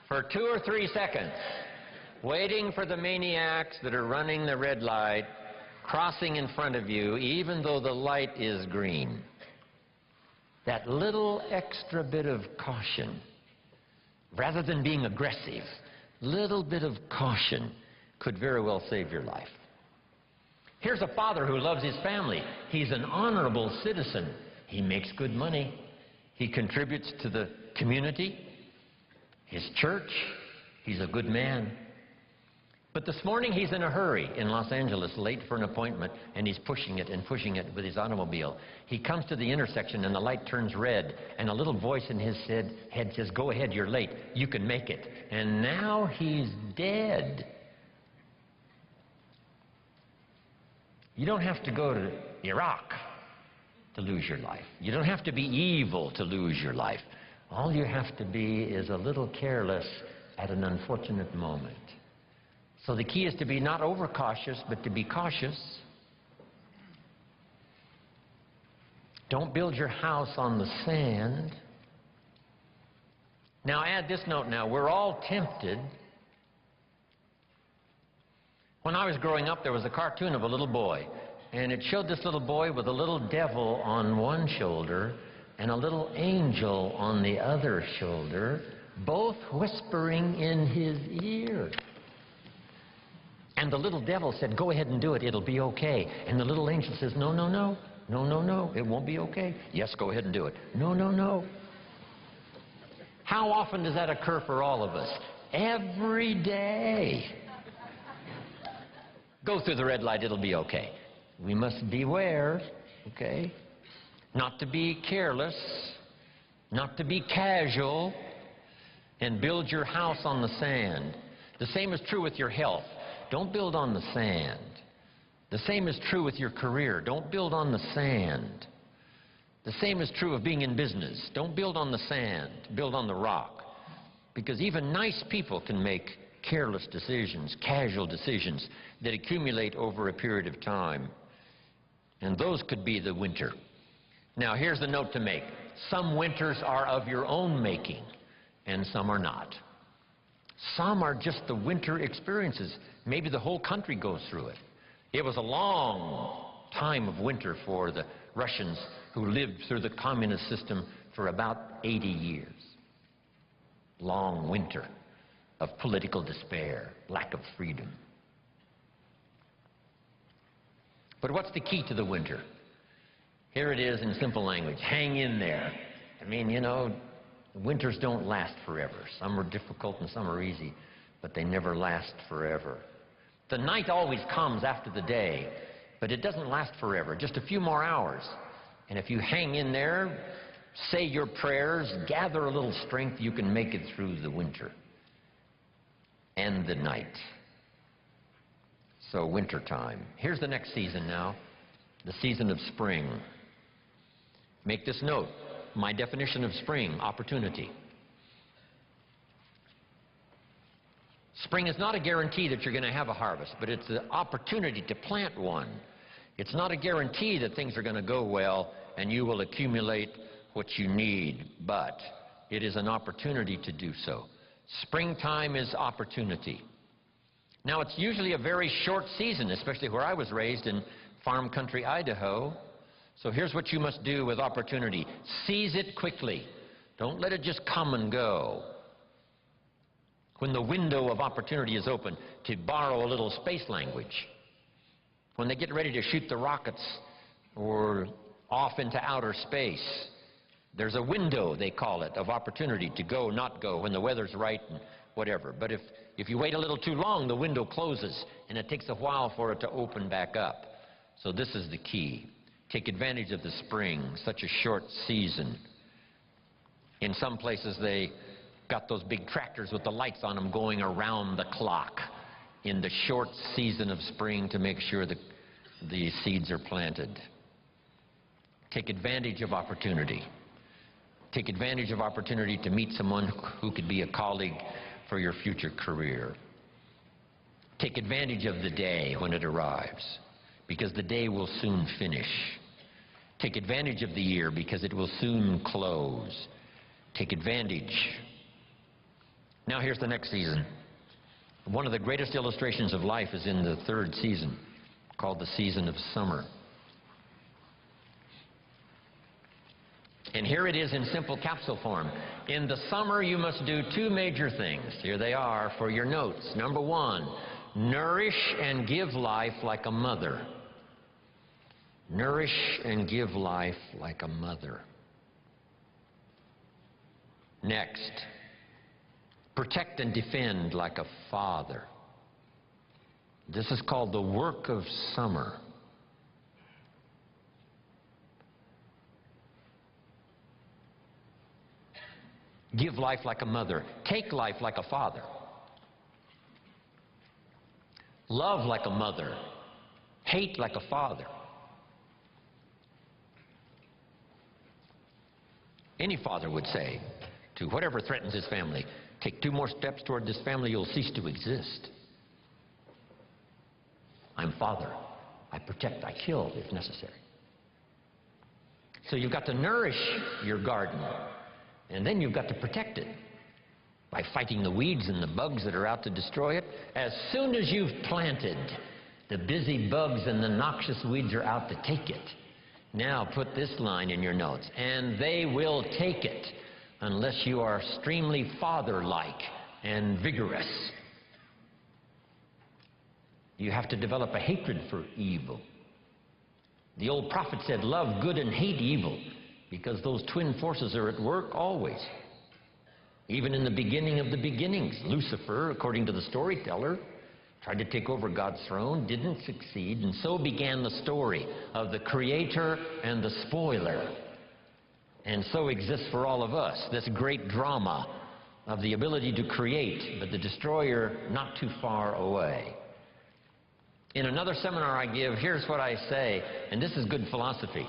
For 2 or 3 seconds, waiting for the maniacs that are running the red light, crossing in front of you, even though the light is green. That little extra bit of caution, rather than being aggressive, little bit of caution could very well save your life. Here's a father who loves his family. He's an honorable citizen. He makes good money. He contributes to the community, his church. He's a good man. But this morning he's in a hurry in Los Angeles, late for an appointment, and he's pushing it with his automobile. He comes to the intersection and the light turns red, and a little voice in his head says, "Go ahead, you're late. You can make it." And now he's dead. You don't have to go to Iraq to lose your life. You don't have to be evil to lose your life. All you have to be is a little careless at an unfortunate moment. So the key is to be not overcautious, but to be cautious. Don't build your house on the sand. Now add this note now. We're all tempted. When I was growing up, there was a cartoon of a little boy, and it showed this little boy with a little devil on one shoulder and a little angel on the other shoulder, both whispering in his ear. And the little devil said, "Go ahead and do it, it'll be okay." And the little angel says, "No, no, no, no, no, no, it won't be okay." "Yes, go ahead and do it." "No, no, no." How often does that occur for all of us? Every day. Go through the red light, it'll be okay. We must beware, okay? Not to be careless, not to be casual, and build your house on the sand. The same is true with your health. Don't build on the sand. The same is true with your career. Don't build on the sand. The same is true of being in business. Don't build on the sand. Build on the rock. Because even nice people can make careless decisions, casual decisions that accumulate over a period of time. And those could be the winter. Now, here's the note to make. Some winters are of your own making, and some are not. Some are just the winter experiences. Maybe the whole country goes through it. It was a long time of winter for the Russians who lived through the communist system for about 80 years. Long winter of political despair, lack of freedom. But what's the key to the winter? Here it is in simple language. Hang in there. I mean, you know, winters don't last forever. Some are difficult and some are easy, but they never last forever. The night always comes after the day, but it doesn't last forever, just a few more hours. And if you hang in there, say your prayers, gather a little strength, you can make it through the winter and the night. So winter time. Here's the next season now, the season of spring. Make this note. My definition of spring: opportunity. Spring is not a guarantee that you're going to have a harvest, but it's an opportunity to plant one. It's not a guarantee that things are going to go well and you will accumulate what you need, but it is an opportunity to do so. Springtime is opportunity. Now, it's usually a very short season, especially where I was raised in farm country Idaho. So here's what you must do with opportunity. Seize it quickly. Don't let it just come and go. When the window of opportunity is open, to borrow a little space language. When they get ready to shoot the rockets or off into outer space, there's a window, they call it, of opportunity to go, not go, when the weather's right and whatever. But if you wait a little too long, the window closes, and it takes a while for it to open back up. So this is the key. Take advantage of the spring, such a short season. In some places, they got those big tractors with the lights on them going around the clock in the short season of spring to make sure that the seeds are planted. Take advantage of opportunity. Take advantage of opportunity to meet someone who could be a colleague for your future career. Take advantage of the day when it arrives, because the day will soon finish. Take advantage of the year, because it will soon close. Take advantage. Now here's the next season. One of the greatest illustrations of life is in the third season, called the season of summer. And here it is in simple capsule form. In the summer, you must do two major things. Here they are for your notes. Number one, nourish and give life like a mother. Nourish and give life like a mother. Next, protect and defend like a father. This is called the work of summer. Give life like a mother. Take life like a father. Love like a mother. Hate like a father. Any father would say to whatever threatens his family, take 2 more steps toward this family, you'll cease to exist. I'm father. I protect, I kill if necessary. So you've got to nourish your garden, and then you've got to protect it by fighting the weeds and the bugs that are out to destroy it. As soon as you've planted, the busy bugs and the noxious weeds are out to take it. Now put this line in your notes, and they will take it unless you are extremely father-like and vigorous. You have to develop a hatred for evil. The old prophet said, love good and hate evil, because those twin forces are at work always. Even in the beginning of the beginnings, Lucifer, according to the storyteller, tried to take over God's throne, didn't succeed, and so began the story of the creator and the spoiler. And so exists for all of us this great drama of the ability to create, but the destroyer not too far away. In another seminar I give, here's what I say, and this is good philosophy.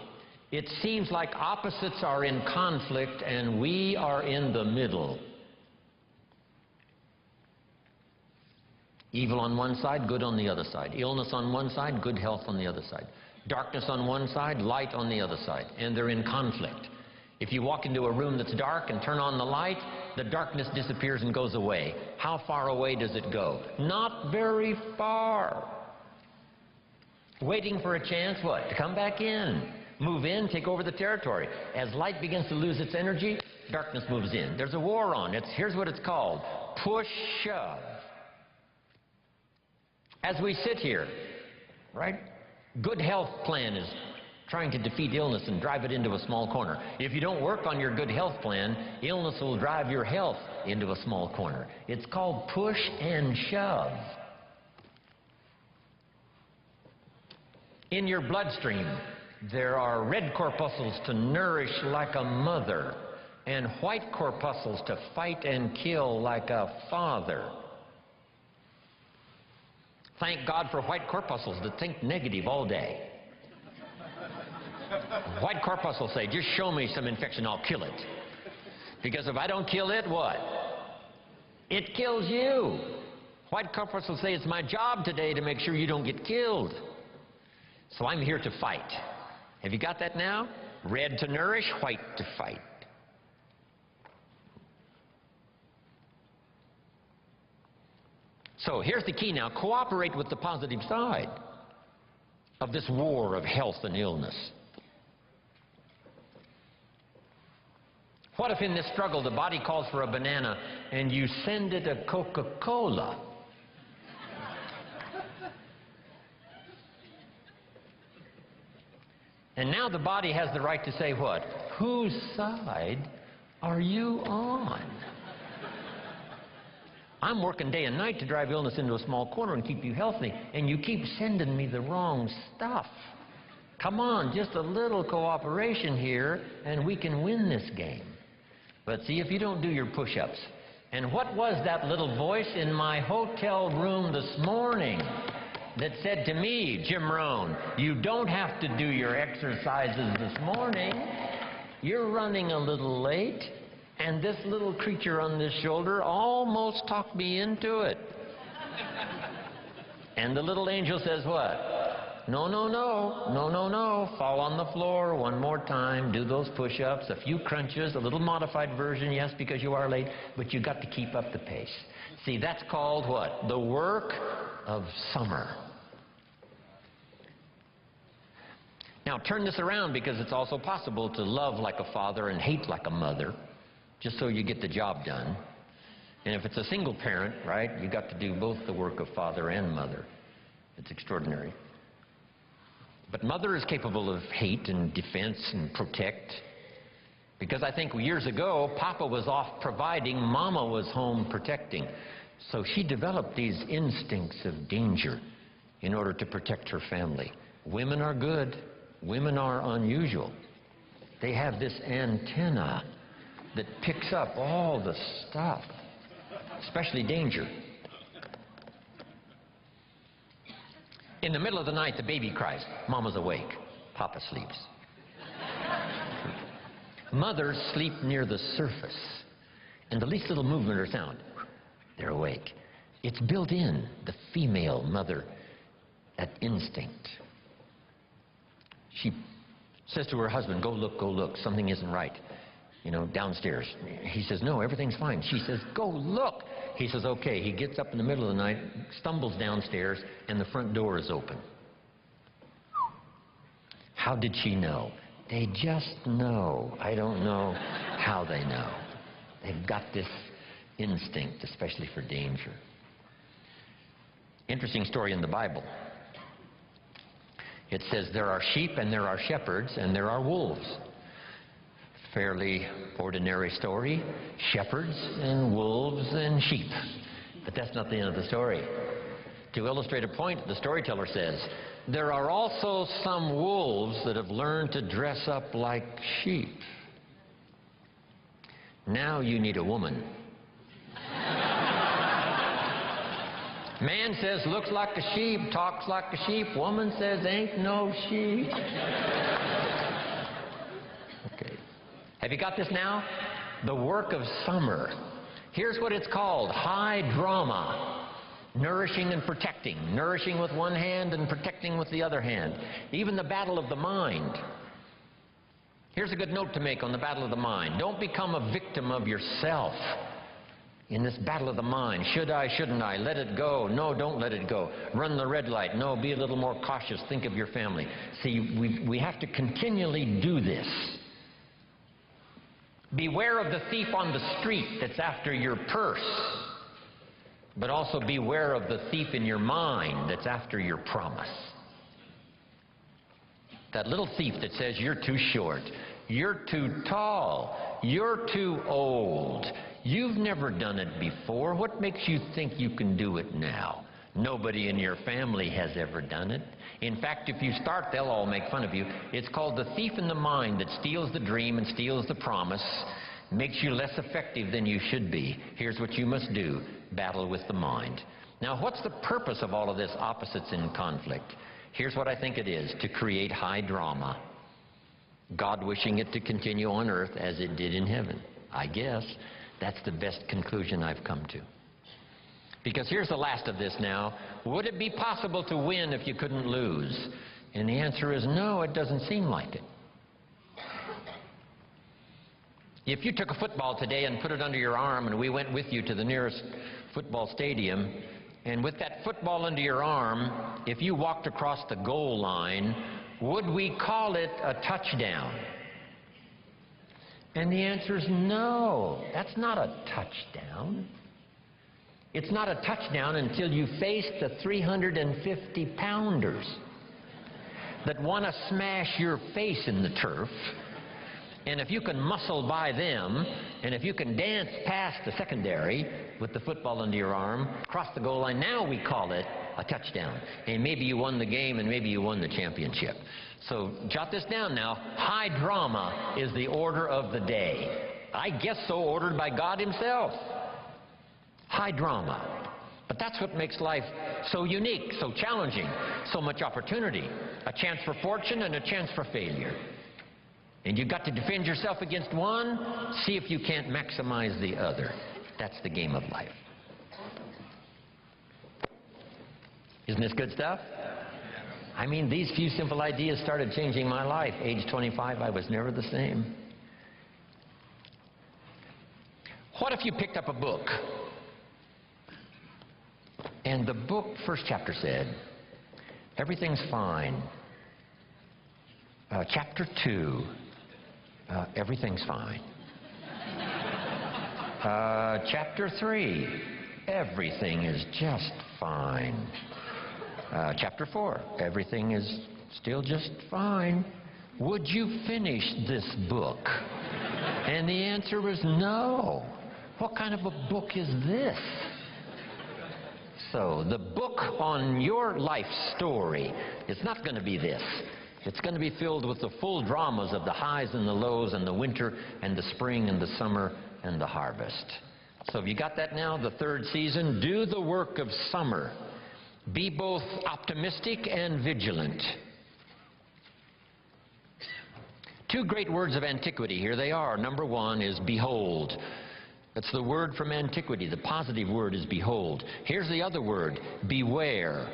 It seems like opposites are in conflict and we are in the middle. Evil on one side, good on the other side. Illness on one side, good health on the other side. Darkness on one side, light on the other side. And they're in conflict. If you walk into a room that's dark and turn on the light, the darkness disappears and goes away. How far away does it go? Not very far. Waiting for a chance, what? To come back in. Move in, take over the territory. As light begins to lose its energy, darkness moves in. There's a war on. Here's what it's called. Push, shove. As we sit here, right? Good health plan is trying to defeat illness and drive it into a small corner. If you don't work on your good health plan, illness will drive your health into a small corner. It's called push and shove. In your bloodstream, there are red corpuscles to nourish like a mother and white corpuscles to fight and kill like a father. Thank God for white corpuscles that think negative all day. White corpuscles say, just show me some infection, I'll kill it. Because if I don't kill it, what? It kills you. White corpuscles say, it's my job today to make sure you don't get killed. So I'm here to fight. Have you got that now? Red to nourish, white to fight. So here's the key now. Cooperate with the positive side. of this war of health and illness? What if in this struggle the body calls for a banana and you send it a Coca-Cola? And now the body has the right to say what? Whose side are you on? I'm working day and night to drive illness into a small corner and keep you healthy, and you keep sending me the wrong stuff. Come on, just a little cooperation here, and we can win this game. But see, if you don't do your push-ups. And what was that little voice in my hotel room this morning that said to me, Jim Rohn, you don't have to do your exercises this morning. You're running a little late. And this little creature on this shoulder almost talked me into it. And the little angel says what? No, no, no, no, no, no. Fall on the floor one more time. Do those push-ups, a few crunches, a little modified version, yes, because you are late, but you got to keep up the pace. See, that's called what? The work of summer. Now turn this around, because it's also possible to love like a father and hate like a mother, just so you get the job done. And if it's a single parent, right, you got to do both the work of father and mother. It's extraordinary. But mother is capable of hate and defense and protect, because I think years ago Papa was off providing, Mama was home protecting. So she developed these instincts of danger in order to protect her family. Women are good. Women are unusual. They have this antenna that picks up all the stuff, especially danger. In the middle of the night, the baby cries. Mama's awake. Papa sleeps. Mothers sleep near the surface, and the least little movement or sound, they're awake. It's built in, the female mother, that instinct. She says to her husband, go look, something isn't right. You know, downstairs. He says, no, everything's fine. She says, go look. He says, okay. He gets up in the middle of the night, stumbles downstairs, and the front door is open. How did she know? They just know. I don't know how they know. They've got this instinct, especially for danger. Interesting story in the Bible. It says there are sheep and there are shepherds and there are wolves. Fairly ordinary story. Shepherds and wolves and sheep. But that's not the end of the story. To illustrate a point, the storyteller says, there are also some wolves that have learned to dress up like sheep. Now you need a woman. Man says, looks like a sheep, talks like a sheep. Woman says, ain't no sheep. Okay. Have you got this now? The work of summer. Here's what it's called. High drama. Nourishing and protecting. Nourishing with one hand and protecting with the other hand. Even the battle of the mind. Here's a good note to make on the battle of the mind. Don't become a victim of yourself. In this battle of the mind, should I, shouldn't I, let it go, no, don't let it go, run the red light, no, be a little more cautious, think of your family. See, we have to continually do this. Beware of the thief on the street that's after your purse, but also beware of the thief in your mind that's after your promise. That little thief that says you're too short, you're too tall, you're too old, you've never done it before. What makes you think you can do it now? Nobody in your family has ever done it. In fact, if you start, they'll all make fun of you. It's called the thief in the mind that steals the dream and steals the promise, makes you less effective than you should be. Here's what you must do. Battle with the mind. Now, what's the purpose of all of this opposites in conflict? Here's what I think it is. To create high drama. God wishing it to continue on earth as it did in heaven. I guess. That's the best conclusion I've come to. Because here's the last of this now. Would it be possible to win if you couldn't lose? And the answer is no, it doesn't seem like it. If you took a football today and put it under your arm and we went with you to the nearest football stadium and with that football under your arm, if you walked across the goal line, would we call it a touchdown? And the answer is no. That's not a touchdown. It's not a touchdown until you face the 350-pounders that want to smash your face in the turf. And if you can muscle by them, and if you can dance past the secondary with the football under your arm, cross the goal line, now we call it a touchdown. And maybe you won the game, and maybe you won the championship. So jot this down now. High drama is the order of the day. I guess so ordered by God himself. High drama. But that's what makes life so unique, so challenging, so much opportunity. A chance for fortune and a chance for failure. And you've got to defend yourself against one, see if you can't maximize the other. That's the game of life. Isn't this good stuff? I mean, these few simple ideas started changing my life. Age 25, I was never the same. What if you picked up a book? And the book, first chapter said, everything's fine. Chapter 2, everything's fine. Chapter 3, everything is just fine. Chapter 4, everything is still just fine. Would you finish this book? And the answer was no. What kind of a book is this? So the book on your life story is not going to be this. It's going to be filled with the full dramas of the highs and the lows and the winter and the spring and the summer and the harvest. So have you got that now? The third season, do the work of summer. Be both optimistic and vigilant. Two great words of antiquity. Here they are. Number one is behold. That's the word from antiquity. The positive word is behold. Here's the other word, beware.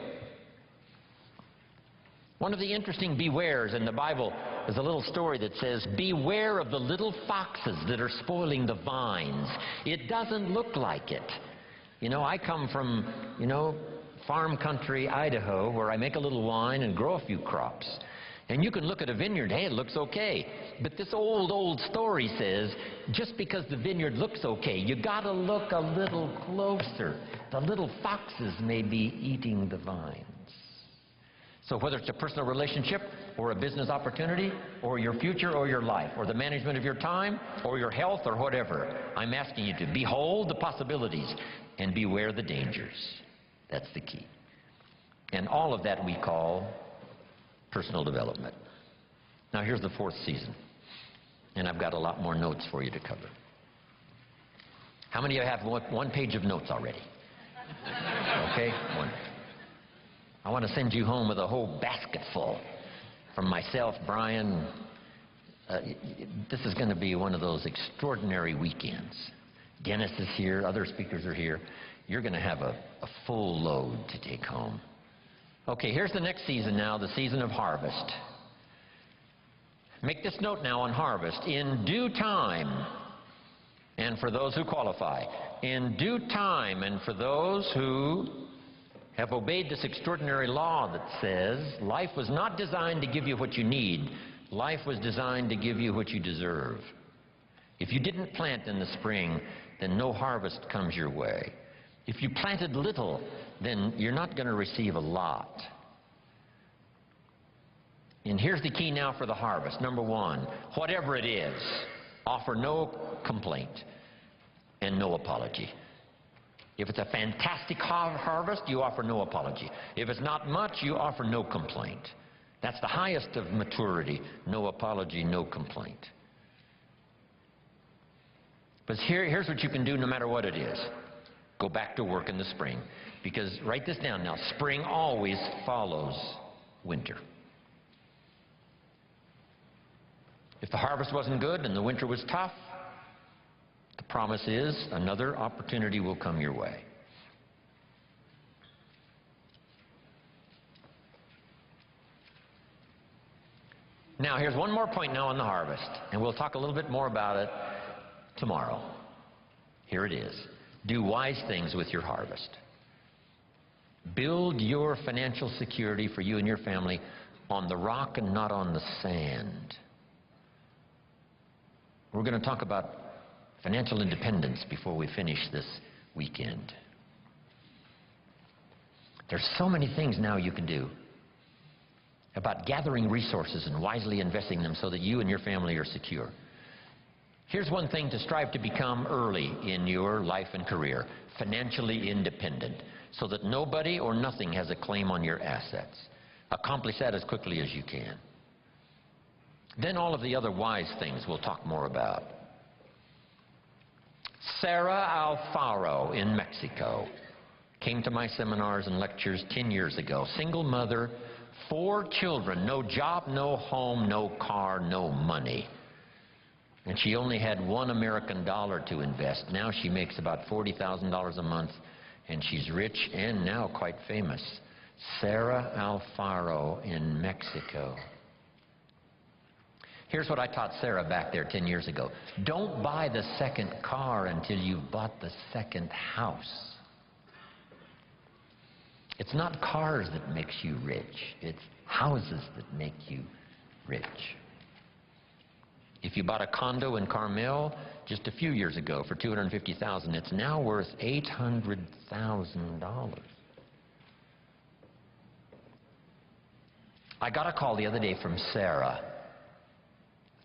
One of the interesting bewares in the Bible is a little story that says, beware of the little foxes that are spoiling the vines. It doesn't look like it. You know, I come from, farm country, Idaho, where I make a little wine and grow a few crops. And you can look at a vineyard, hey, it looks okay. But this old story says, just because the vineyard looks okay, you got to look a little closer. The little foxes may be eating the vines. So whether it's a personal relationship or a business opportunity or your future or your life or the management of your time or your health or whatever, I'm asking you to behold the possibilities and beware the dangers. That's the key. And all of that we call personal development. Now here's the fourth season. And I've got a lot more notes for you to cover. How many of you have one page of notes already? Okay, one. I want to send you home with a whole basket full. From myself, Brian, this is going to be one of those extraordinary weekends. Dennis is here, other speakers are here. You're going to have a full load to take home. Okay, here's the next season now, the season of harvest. Make this note now on harvest. In due time, and for those who qualify, in due time, and for those who have obeyed this extraordinary law that says life was not designed to give you what you need. Life was designed to give you what you deserve. If you didn't plant in the spring, then no harvest comes your way. If you planted little, then you're not going to receive a lot. And here's the key now for the harvest. Number one, whatever it is, offer no complaint and no apology. If it's a fantastic harvest, you offer no apology. If it's not much, you offer no complaint. That's the highest of maturity. No apology, no complaint. But here's what you can do no matter what it is. Go back to work in the spring. Because, write this down now, spring always follows winter. If the harvest wasn't good and the winter was tough, the promise is another opportunity will come your way. Now, here's one more point now on the harvest, and we'll talk a little bit more about it tomorrow. Here it is. Do wise things with your harvest. Build your financial security for you and your family on the rock and not on the sand. We're going to talk about financial independence before we finish this weekend. There's so many things now you can do about gathering resources and wisely investing them so that you and your family are secure. Here's one thing to strive to become early in your life and career: financially independent, so that nobody or nothing has a claim on your assets. Accomplish that as quickly as you can. Then all of the other wise things we'll talk more about. Sarah Alfaro in Mexico came to my seminars and lectures 10 years ago. Single mother, 4 children, no job, no home, no car, no money. And she only had $1 American to invest. Now she makes about $40,000 a month, and she's rich and now quite famous. Sarah Alfaro in Mexico. Here's what I taught Sarah back there 10 years ago. Don't buy the second car until you've bought the second house. It's not cars that makes you rich. It's houses that make you rich. If you bought a condo in Carmel just a few years ago for $250,000, it's now worth $800,000. I got a call the other day from Sarah,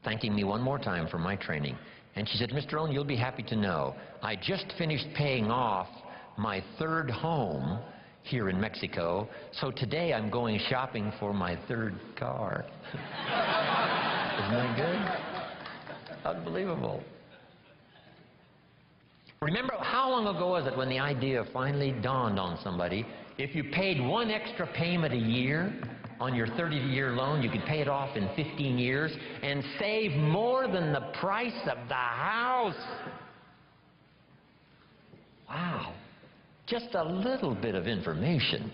thanking me one more time for my training. And she said, Mr. Rohn, you'll be happy to know, I just finished paying off my 3rd home here in Mexico, so today I'm going shopping for my 3rd car. Isn't that good? Unbelievable. Remember, how long ago was it when the idea finally dawned on somebody, if you paid 1 extra payment a year on your 30-year loan, you could pay it off in 15 years and save more than the price of the house. Wow. Just a little bit of information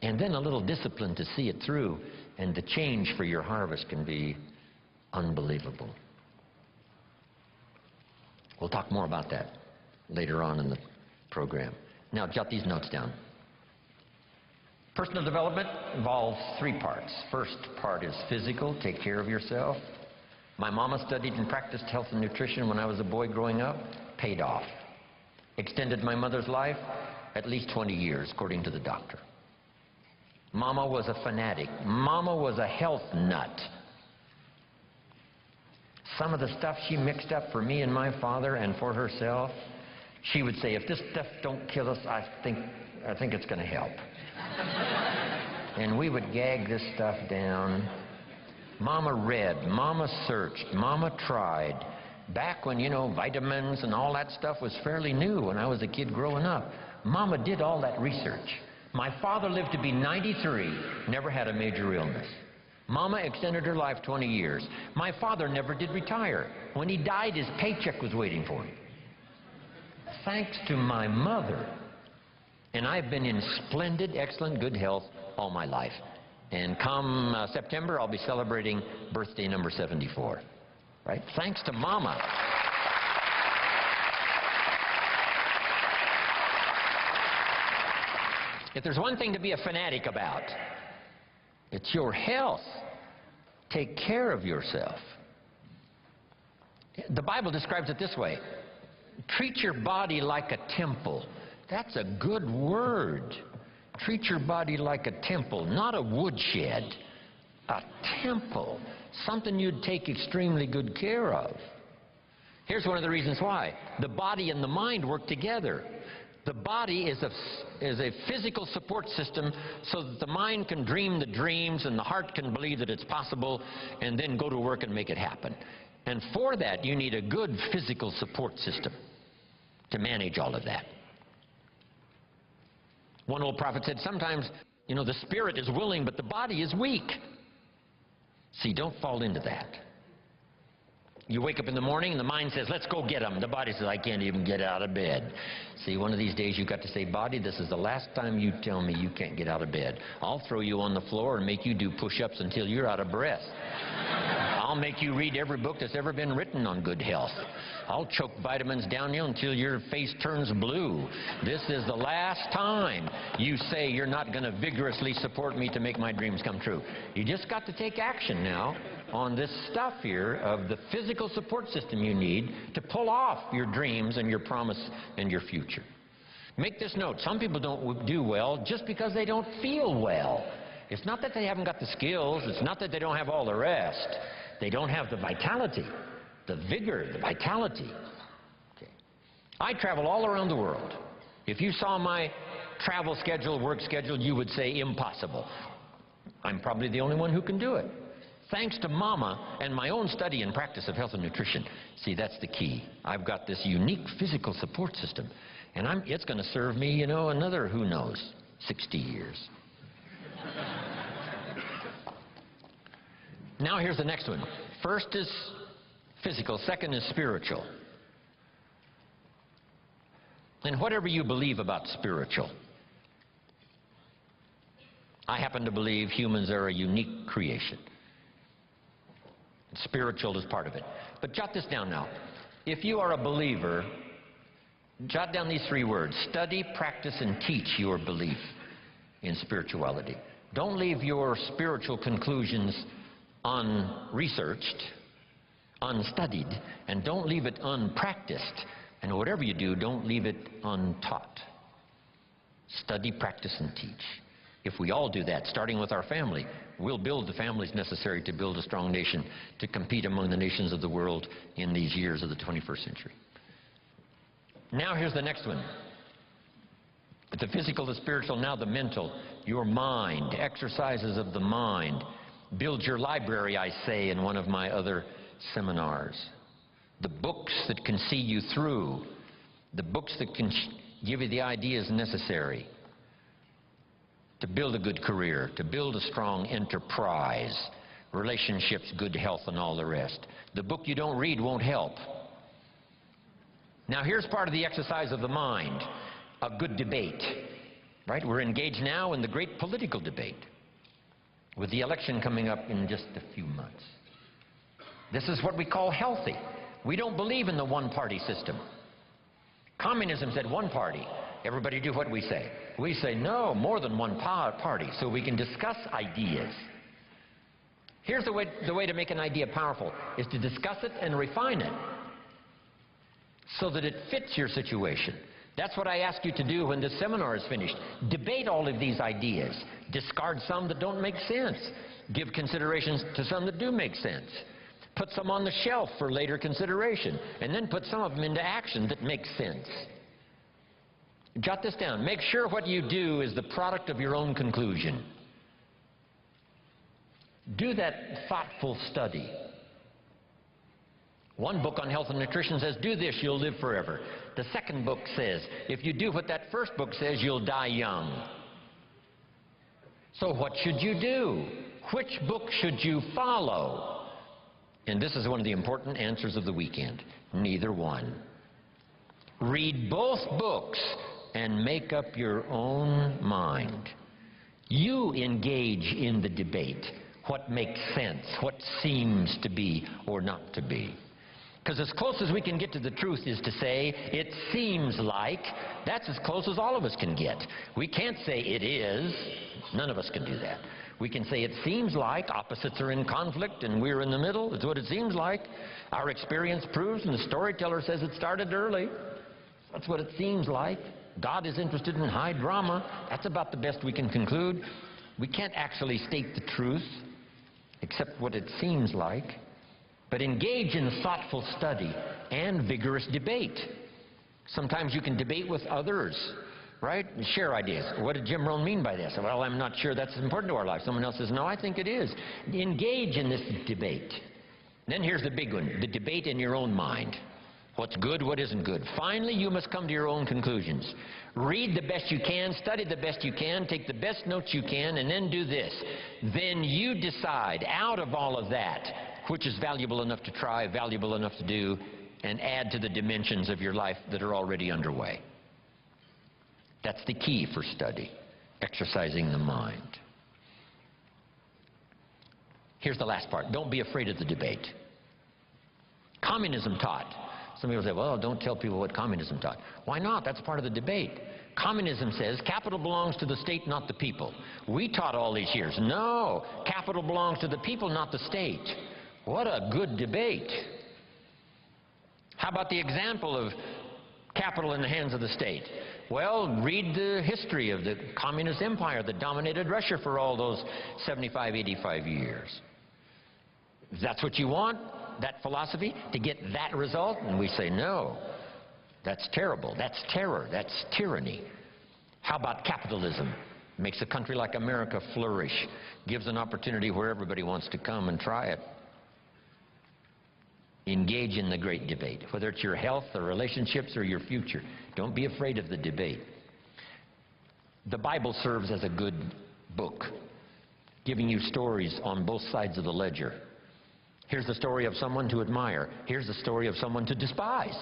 and then a little discipline to see it through, and the change for your harvest can be unbelievable. We'll talk more about that later on in the program. Now, jot these notes down. Personal development involves 3 parts. First part is physical, take care of yourself. My mama studied and practiced health and nutrition when I was a boy growing up, paid off. Extended my mother's life at least 20 years, according to the doctor. Mama was a fanatic. Mama was a health nut. Some of the stuff she mixed up for me and my father and for herself, she would say, if this stuff don't kill us, I think it's going to help. And we would gag this stuff down. Mama read, Mama searched, Mama tried. Back when, vitamins and all that stuff was fairly new when I was a kid growing up. Mama did all that research. My father lived to be 93, never had a major illness. Mama extended her life 20 years. My father never did retire. When he died, his paycheck was waiting for him. Thanks to my mother. And I've been in splendid, excellent, good health all my life. And come September, I'll be celebrating birthday number 74. Right? Thanks to Mama. If there's one thing to be a fanatic about, it's your health. Take care of yourself. The Bible describes it this way. Treat your body like a temple. That's a good word. Treat your body like a temple, not a woodshed. A temple. Something you'd take extremely good care of. Here's one of the reasons why. The body and the mind work together. The body is a physical support system so that the mind can dream the dreams and the heart can believe that it's possible and then go to work and make it happen. And for that, you need a good physical support system to manage all of that. One old prophet said, sometimes, the spirit is willing, but the body is weak. See, don't fall into that. You wake up in the morning and the mind says, let's go get them. The body says, I can't even get out of bed. See, one of these days you've got to say, body, this is the last time you tell me you can't get out of bed. I'll throw you on the floor and make you do push-ups until you're out of breath. I'll make you read every book that's ever been written on good health. I'll choke vitamins down you until your face turns blue. This is the last time you say you're not going to vigorously support me to make my dreams come true. You just got to take action now on this stuff here of the physical support system you need to pull off your dreams and your promise and your future. Make this note. Some people don't do well just because they don't feel well. It's not that they haven't got the skills. It's not that they don't have all the rest. They don't have the vitality, the vigor, the vitality. Okay. I travel all around the world. If you saw my travel schedule, work schedule, you would say impossible. I'm probably the only one who can do it. Thanks to Mama and my own study and practice of health and nutrition. See, that's the key. I've got this unique physical support system, and it's going to serve me, you know, another, who knows, 60 years. Now here's the next one. First is physical, second is spiritual. And whatever you believe about spiritual, I happen to believe humans are a unique creation. Spiritual is part of it. But jot this down now. If you are a believer, jot down these 3 words: study, practice, and teach your belief in spirituality. Don't leave your spiritual conclusions unresearched, unstudied, and don't leave it unpracticed. And whatever you do, don't leave it untaught. Study, practice, and teach. If we all do that, starting with our family, we'll build the families necessary to build a strong nation to compete among the nations of the world in these years of the 21st century. Now here's the next one. The physical, the spiritual, now the mental. Your mind, exercises of the mind. Build your library, I say in one of my other seminars. The books that can see you through. The books that can give you the ideas necessary to build a good career, to build a strong enterprise, relationships, good health, and all the rest. The book you don't read won't help. Now here's part of the exercise of the mind, a good debate. Right? We're engaged now in the great political debate, with the election coming up in just a few months. This is what we call healthy. We don't believe in the one-party system. Communism said one party. Everybody do what we say. We say no, more than one party, so we can discuss ideas. Here's the way to make an idea powerful, is to discuss it and refine it so that it fits your situation. That's what I ask you to do when this seminar is finished. Debate all of these ideas. Discard some that don't make sense. Give considerations to some that do make sense. Put some on the shelf for later consideration. And then put some of them into action that make sense. Jot this down. Make sure what you do is the product of your own conclusion. Do that thoughtful study. One book on health and nutrition says, do this, you'll live forever. The second book says, if you do what that first book says, you'll die young. So what should you do? Which book should you follow? And this is one of the important answers of the weekend. Neither one. Read both books and make up your own mind. You engage in the debate. What makes sense? What seems to be or not to be? Because as close as we can get to the truth is to say, it seems like. That's as close as all of us can get. We can't say it is. None of us can do that. We can say it seems like. Opposites are in conflict and we're in the middle. It's what it seems like. Our experience proves, and the storyteller says it started early. That's what it seems like. God is interested in high drama. That's about the best we can conclude. We can't actually state the truth, except what it seems like. But engage in thoughtful study and vigorous debate. Sometimes you can debate with others, right? And share ideas. What did Jim Rohn mean by this? Well, I'm not sure that's important to our life. Someone else says, no, I think it is. Engage in this debate. Then here's the big one, the debate in your own mind. What's good, what isn't good. Finally, you must come to your own conclusions. Read the best you can, study the best you can, take the best notes you can, and then do this. Then you decide, out of all of that, which is valuable enough to try, valuable enough to do, and add to the dimensions of your life that are already underway. That's the key for study, exercising the mind. Here's the last part. Don't be afraid of the debate. Communism taught. Some people say, well, don't tell people what communism taught. Why not? That's part of the debate. Communism says capital belongs to the state, not the people. We taught all these years, no, capital belongs to the people, not the state. What a good debate. How about the example of capital in the hands of the state? Well, read the history of the communist empire that dominated Russia for all those 75, 85 years. If that's what you want, that philosophy, to get that result? And we say, no, that's terrible, that's terror, that's tyranny. How about capitalism? Makes a country like America flourish, gives an opportunity where everybody wants to come and try it. Engage in the great debate, whether it's your health or relationships or your future. Don't be afraid of the debate. The Bible serves as a good book, giving you stories on both sides of the ledger. Here's the story of someone to admire. Here's the story of someone to despise.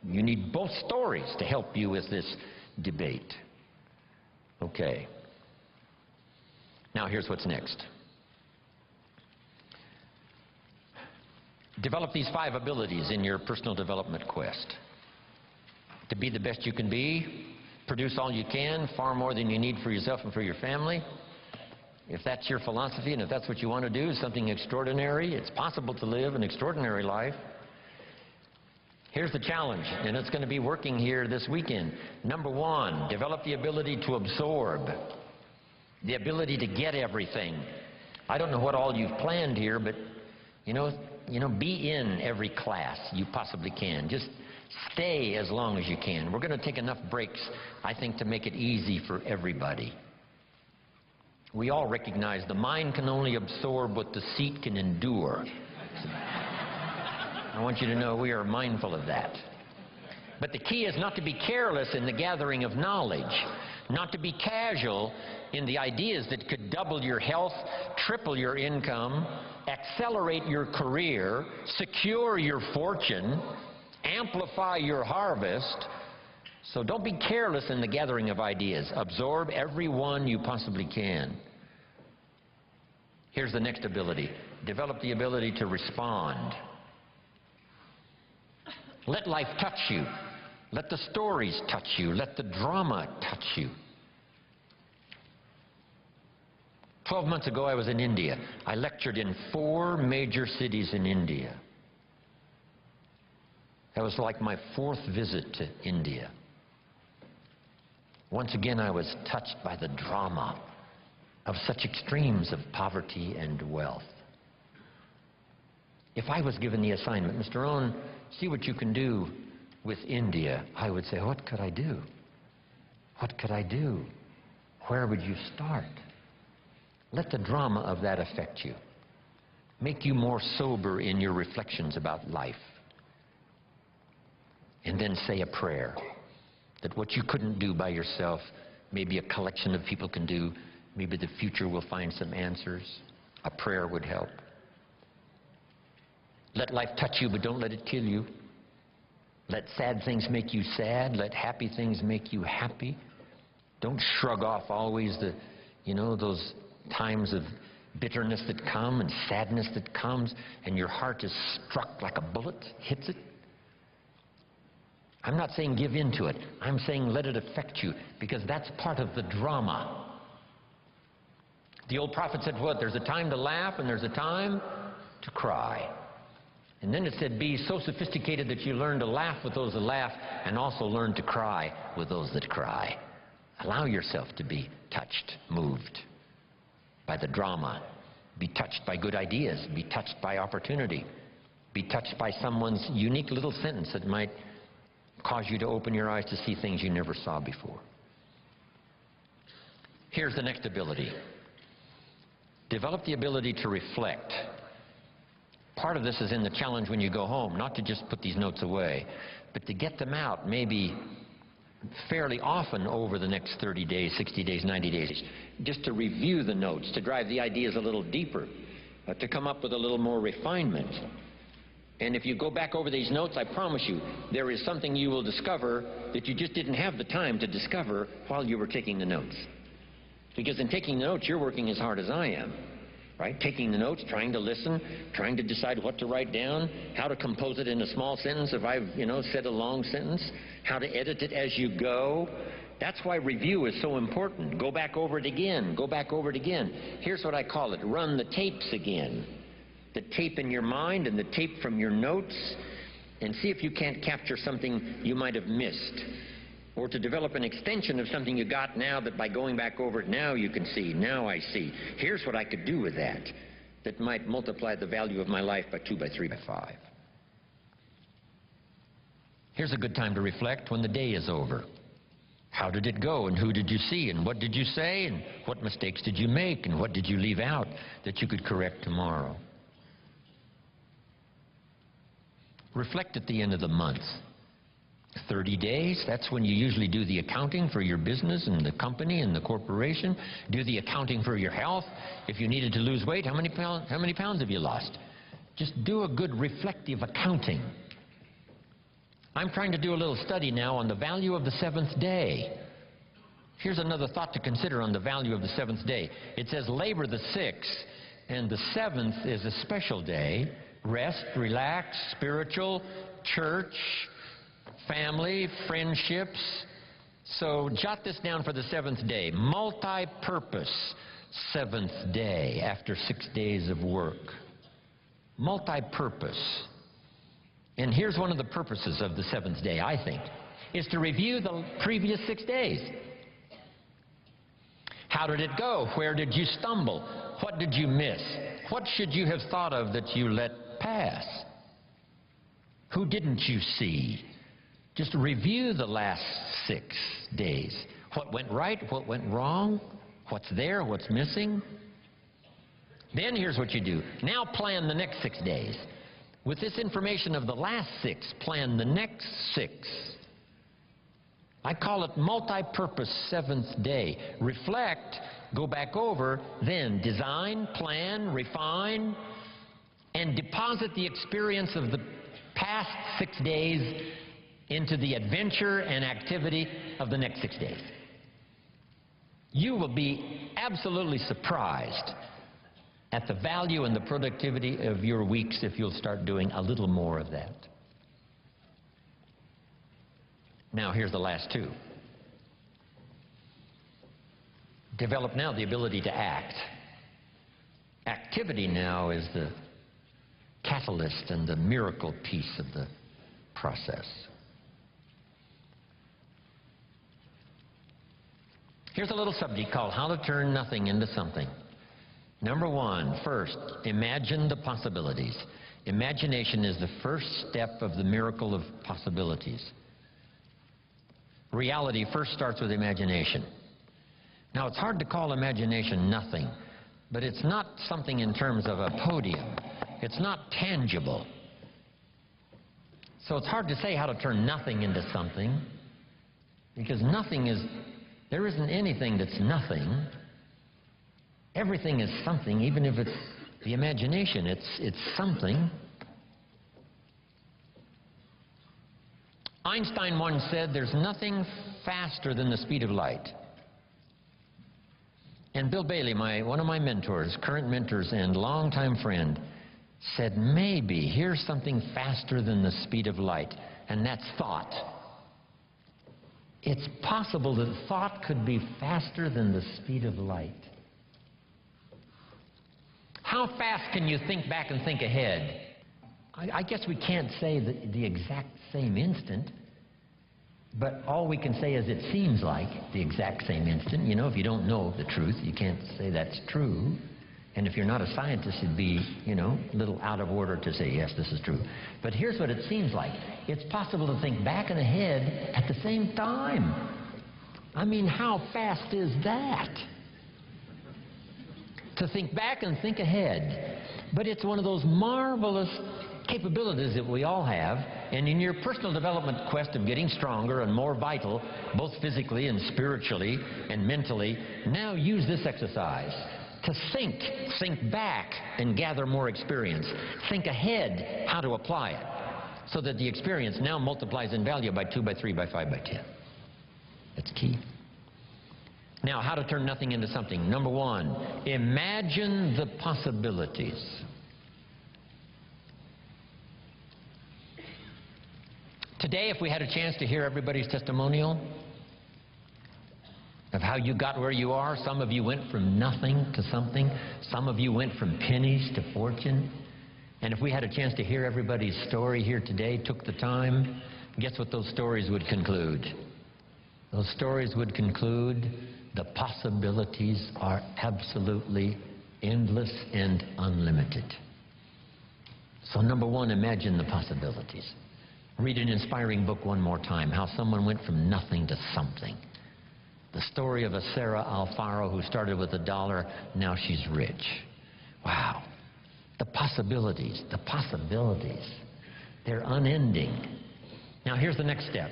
You need both stories to help you with this debate. Okay. Now here's what's next. Develop these 5 abilities in your personal development quest. To be the best you can be, produce all you can, far more than you need for yourself and for your family. If that's your philosophy and if that's what you want to do, something extraordinary, it's possible to live an extraordinary life. Here's the challenge, and it's going to be working here this weekend. Number 1, develop the ability to absorb, the ability to get everything. I don't know what all you've planned here, but you know, be in every class you possibly can. Just stay as long as you can. We're going to take enough breaks, I think, to make it easy for everybody. We all recognize the mind can only absorb what the seat can endure. I want you to know we are mindful of that. But the key is not to be careless in the gathering of knowledge, not to be casual in the ideas that could double your health, triple your income, accelerate your career, secure your fortune, amplify your harvest. So don't be careless in the gathering of ideas. Absorb every one you possibly can. Here's the next ability. Develop the ability to respond. Let life touch you. Let the stories touch you. Let the drama touch you. 12 months ago, I was in India. I lectured in 4 major cities in India. That was like my 4th visit to India. Once again, I was touched by the drama of such extremes of poverty and wealth. If I was given the assignment, Mr. Rohn, see what you can do with India, I would say, what could I do? What could I do? Where would you start? Let the drama of that affect you. Make you more sober in your reflections about life. And then say a prayer that what you couldn't do by yourself, maybe a collection of people can do. Maybe the future will find some answers. A prayer would help. Let life touch you, but don't let it kill you. Let sad things make you sad. Let happy things make you happy. Don't shrug off always the, those times of bitterness that come and sadness that comes, and your heart is struck like a bullet, hits it. I'm not saying give in to it. I'm saying let it affect you, because that's part of the drama. The old prophet said what? There's a time to laugh and there's a time to cry. And then it said be so sophisticated that you learn to laugh with those that laugh and also learn to cry with those that cry. Allow yourself to be touched, moved by the drama. Be touched by good ideas. Be touched by opportunity. Be touched by someone's unique little sentence that might cause you to open your eyes to see things you never saw before. Here's the next ability. Develop the ability to reflect. Part of this is in the challenge when you go home, not to just put these notes away, but to get them out maybe fairly often over the next 30 days, 60 days, 90 days, just to review the notes, to drive the ideas a little deeper, to come up with a little more refinement. And if you go back over these notes, I promise you, there is something you will discover that you just didn't have the time to discover while you were taking the notes. Because in taking the notes, you're working as hard as I am. right? Taking the notes, trying to listen, trying to decide what to write down, how to compose it in a small sentence if I've, said a long sentence, how to edit it as you go. That's why review is so important. Go back over it again. Go back over it again. Here's what I call it. Run the tapes again. The tape in your mind and the tape from your notes, and see if you can't capture something you might have missed, or to develop an extension of something you got now that by going back over it now you can see, now I see. Here's what I could do with that might multiply the value of my life by 2, by 3, by 5. Here's a good time to reflect when the day is over. How did it go, and who did you see, and what did you say, and what mistakes did you make, and what did you leave out that you could correct tomorrow? Reflect at the end of the month. 30 days, that's when you usually do the accounting for your business and the company and the corporation. Do the accounting for your health. If you needed to lose weight, how many pounds have you lost? Just do a good reflective accounting. I'm trying to do a little study now on the value of the seventh day. Here's another thought to consider on the value of the seventh day. It says labor the sixth, and the seventh is a special day. Rest, relax, spiritual, church, family, friendships. So jot this down for the seventh day. Multi-purpose seventh day after 6 days of work. Multi-purpose. And here's one of the purposes of the seventh day, I think, is to review the previous 6 days. How did it go? Where did you stumble? What did you miss? What should you have thought of that you let pass? Who didn't you see? Just review the last 6 days. What went right? What went wrong? What's there? What's missing? Then here's what you do. Now plan the next 6 days. With this information of the last 6, plan the next 6. I call it multi-purpose seventh day. Reflect, go back over, then design, plan, refine, and deposit the experience of the past 6 days into the adventure and activity of the next 6 days. You will be absolutely surprised at the value and the productivity of your weeks if you'll start doing a little more of that. Now, here's the last 2. Develop now the ability to act. Activity now is the catalyst and the miracle piece of the process. Here's a little subject called How to Turn Nothing into Something. Number 1, first, imagine the possibilities. Imagination is the first step of the miracle of possibilities. Reality first starts with imagination. Now, it's hard to call imagination nothing, but it's not something in terms of a podium. It's not tangible. So it's hard to say how to turn nothing into something, because there isn't anything that's nothing. Everything is something, even if it's the imagination. It's something. Einstein once said, there's nothing faster than the speed of light. And Bill Bailey, one of my mentors, current mentors and longtime friend, said, maybe here's something faster than the speed of light, and that's thought. It's possible that thought could be faster than the speed of light. How fast can you think back and think ahead? I guess we can't say the exact same instant, but all we can say is it seems like the exact same instant. You know, if you don't know the truth, you can't say that's true. And if you're not a scientist, it'd be, a little out of order to say, yes, this is true. But here's what it seems like. It's possible to think back and ahead at the same time. I mean, how fast is that? To think back and think ahead. But it's one of those marvelous capabilities that we all have, and in your personal development quest of getting stronger and more vital, both physically and spiritually and mentally, now use this exercise to think back and gather more experience. Think ahead how to apply it, so that the experience now multiplies in value by 2, by 3, by 5, by 10. That's key. Now, how to turn nothing into something. Number one, imagine the possibilities. Today, if we had a chance to hear everybody's testimonial of how you got where you are, some of you went from nothing to something, some of you went from pennies to fortune, and if we had a chance to hear everybody's story here today, took the time, guess what those stories would conclude? Those stories would conclude the possibilities are absolutely endless and unlimited. So number one, imagine the possibilities. Read an inspiring book one more time, how someone went from nothing to something. The story of a Sarah Alfaro who started with $1, now she's rich. Wow. The possibilities, they're unending. Now here's the next step.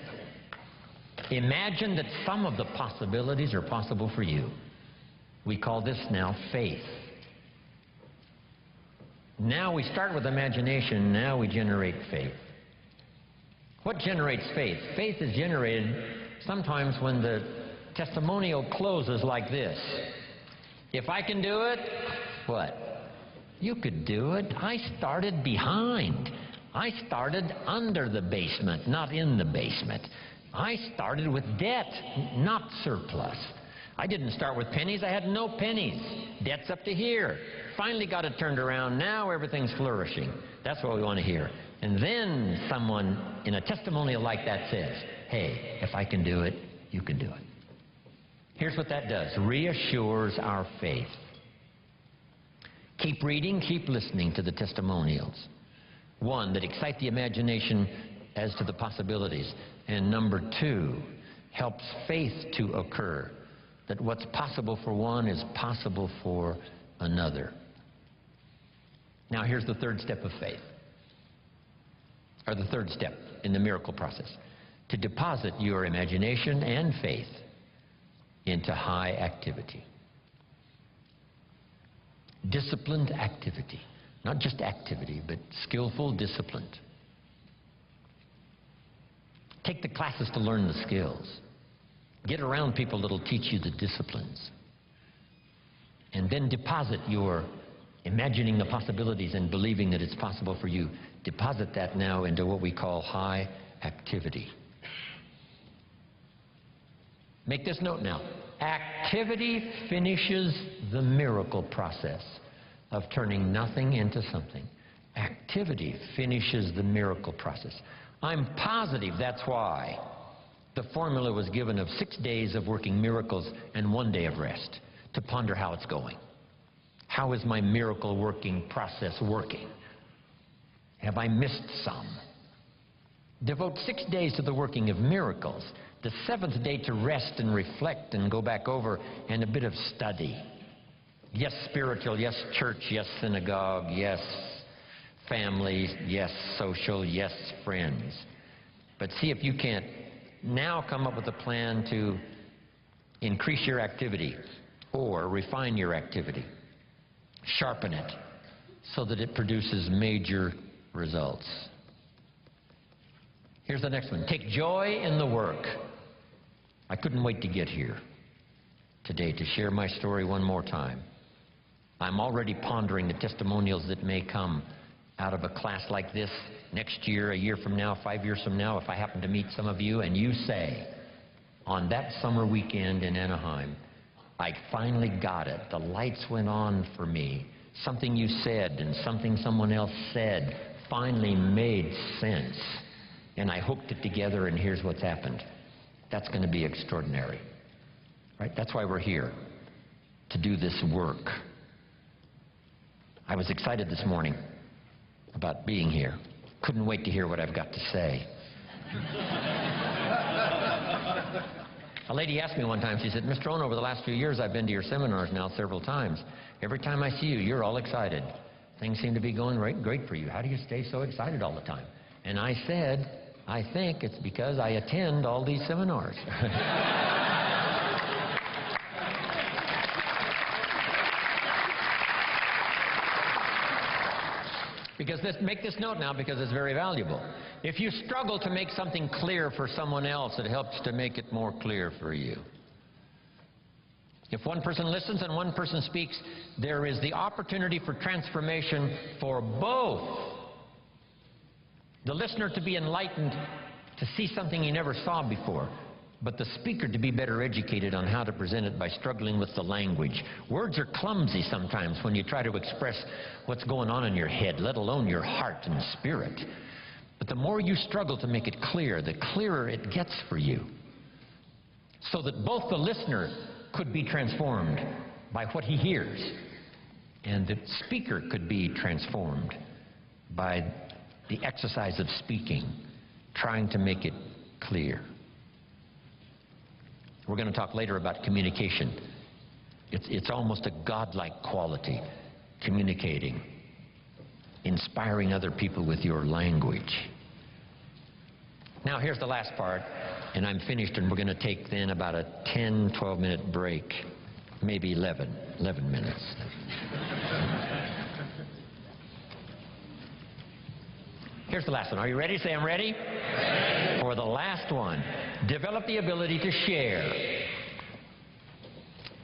Imagine that some of the possibilities are possible for you. We call this now faith. Now we start with imagination, now we generate faith. What generates faith? Faith is generated sometimes when the testimonial closes like this. If I can do it, what? You could do it. I started behind. I started under the basement, not in the basement. I started with debt, not surplus. I didn't start with pennies. I had no pennies. Debt's up to here. Finally got it turned around. Now everything's flourishing. That's what we want to hear. And then someone in a testimonial like that says, hey, if I can do it, you can do it. Here's what that does. Reassures our faith. Keep reading, keep listening to the testimonials. One, that excite the imagination as to the possibilities. And number two, helps faith to occur. That what's possible for one is possible for another. Now here's the third step of faith. Or the third step in the miracle process. To deposit your imagination and faith into high activity. Disciplined activity. Not just activity, but skillful, disciplined. Take the classes to learn the skills. Get around people that'll teach you the disciplines. And then deposit your imagining the possibilities and believing that it's possible for you. Deposit that now into what we call high activity. Make this note now. Activity finishes the miracle process of turning nothing into something. Activity finishes the miracle process. I'm positive that's why the formula was given of 6 days of working miracles and 1 day of rest, to ponder how it's going. How is my miracle working process working? Have I missed some? Devote 6 days to the working of miracles. The 7th day to rest and reflect and go back over and a bit of study. Yes, spiritual, yes, church, yes, synagogue, yes, family, yes, social, yes, friends. But see if you can't now come up with a plan to increase your activity or refine your activity. Sharpen it so that it produces major results. Here's the next one. Take joy in the work. I couldn't wait to get here today to share my story one more time. I'm already pondering the testimonials that may come out of a class like this next year, a year from now, 5 years from now, if I happen to meet some of you and you say, on that summer weekend in Anaheim, I finally got it. The lights went on for me. Something you said and something someone else said finally made sense. And I hooked it together and here's what's happened. That's going to be extraordinary. Right? That's why we're here, to do this work. I was excited this morning about being here. Couldn't wait to hear what I've got to say. A lady asked me one time, she said, Mr. Rohn, over the last few years I've been to your seminars now several times. Every time I see you, you're all excited. Things seem to be going great for you. How do you stay so excited all the time? And I said, I think it's because I attend all these seminars. Because make this note now, because it's very valuable. If you struggle to make something clear for someone else, it helps to make it more clear for you. If one person listens and one person speaks, there is the opportunity for transformation for both. The listener to be enlightened, to see something he never saw before, but the speaker to be better educated on how to present it by struggling with the language. Words are clumsy sometimes when you try to express what's going on in your head, let alone your heart and spirit. But the more you struggle to make it clear, the clearer it gets for you. So that both the listener could be transformed by what he hears, and the speaker could be transformed by the exercise of speaking, trying to make it clear. We're going to talk later about communication. It's almost a godlike quality, communicating, inspiring other people with your language. Now here's the last part, and I'm finished, and we're going to take then about a 10, 12-minute break, maybe 11 minutes. Here's the last one. Are you ready? Say, I'm ready. For the last one, develop the ability to share.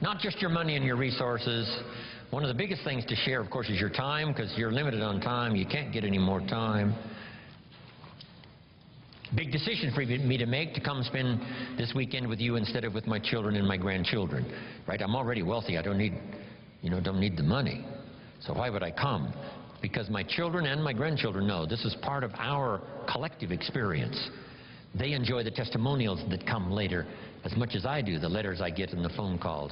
Not just your money and your resources. One of the biggest things to share, of course, is your time, because you're limited on time. You can't get any more time. Big decision for me to make, to come spend this weekend with you instead of with my children and my grandchildren. Right? I'm already wealthy. I don't need the money. So why would I come? Because my children and my grandchildren know this is part of our collective experience. They enjoy the testimonials that come later as much as I do, the letters I get and the phone calls,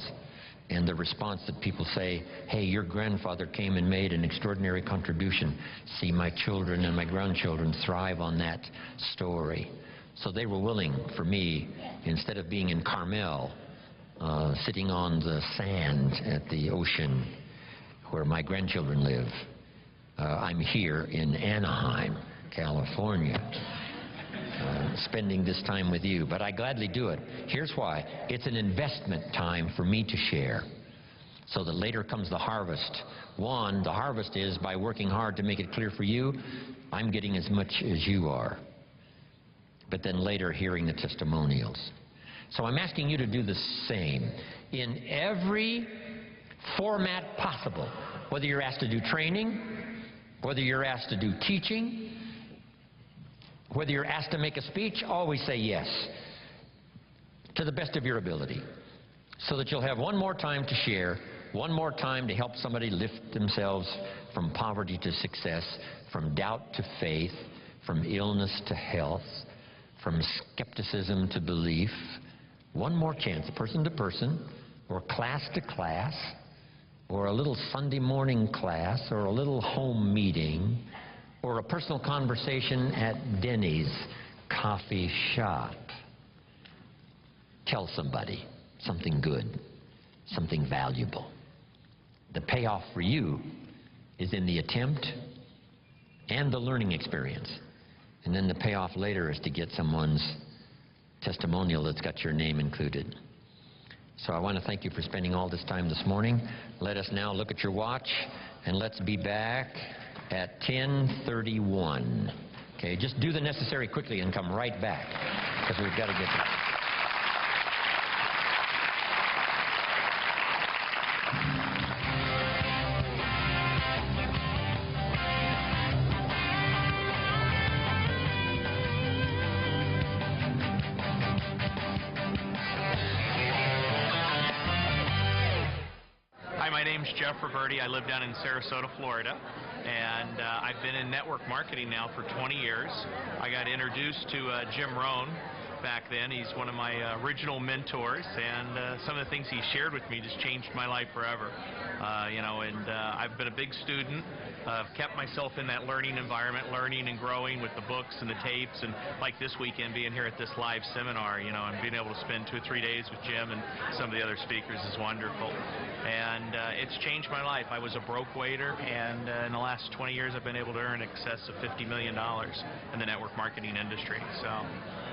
and the response that people say, hey, your grandfather came and made an extraordinary contribution. See, my children and my grandchildren thrive on that story. So they were willing for me, instead of being in Carmel, sitting on the sand at the ocean where my grandchildren live, I'm here in Anaheim, California, spending this time with you. But I gladly do it. Here's why. It's an investment time for me to share, so that later comes the harvest. One, the harvest is by working hard to make it clear for you, I'm getting as much as you are. But then later, hearing the testimonials. So I'm asking you to do the same in every format possible, whether you're asked to do training, whether you're asked to do teaching, whether you're asked to make a speech, always say yes, to the best of your ability, so that you'll have one more time to share, one more time to help somebody lift themselves from poverty to success, from doubt to faith, from illness to health, from skepticism to belief. One more chance, person to person, or class to class, or a little Sunday morning class, or a little home meeting, or a personal conversation at Denny's coffee shop. Tell somebody something good, something valuable. The payoff for you is in the attempt and the learning experience. And then the payoff later is to get someone's testimonial that's got your name included. So I want to thank you for spending all this time this morning. Let us now look at your watch, and let's be back at 10:31. Okay, just do the necessary quickly and come right back, because we've got to get to it. Hi, my name's Jeff Roberti. I live down in Sarasota, Florida, and I've been in network marketing now for 20 years. I got introduced to Jim Rohn back then. He's one of my original mentors, and some of the things he shared with me just changed my life forever. I've been a big student. I've kept myself in that learning environment, learning and growing with the books and the tapes, and like this weekend being here at this live seminar, and being able to spend 2 or 3 days with Jim and some of the other speakers is wonderful. And it's changed my life. I was a broke waiter, and in the last 20 years I've been able to earn in excess of $50 million in the network marketing industry. So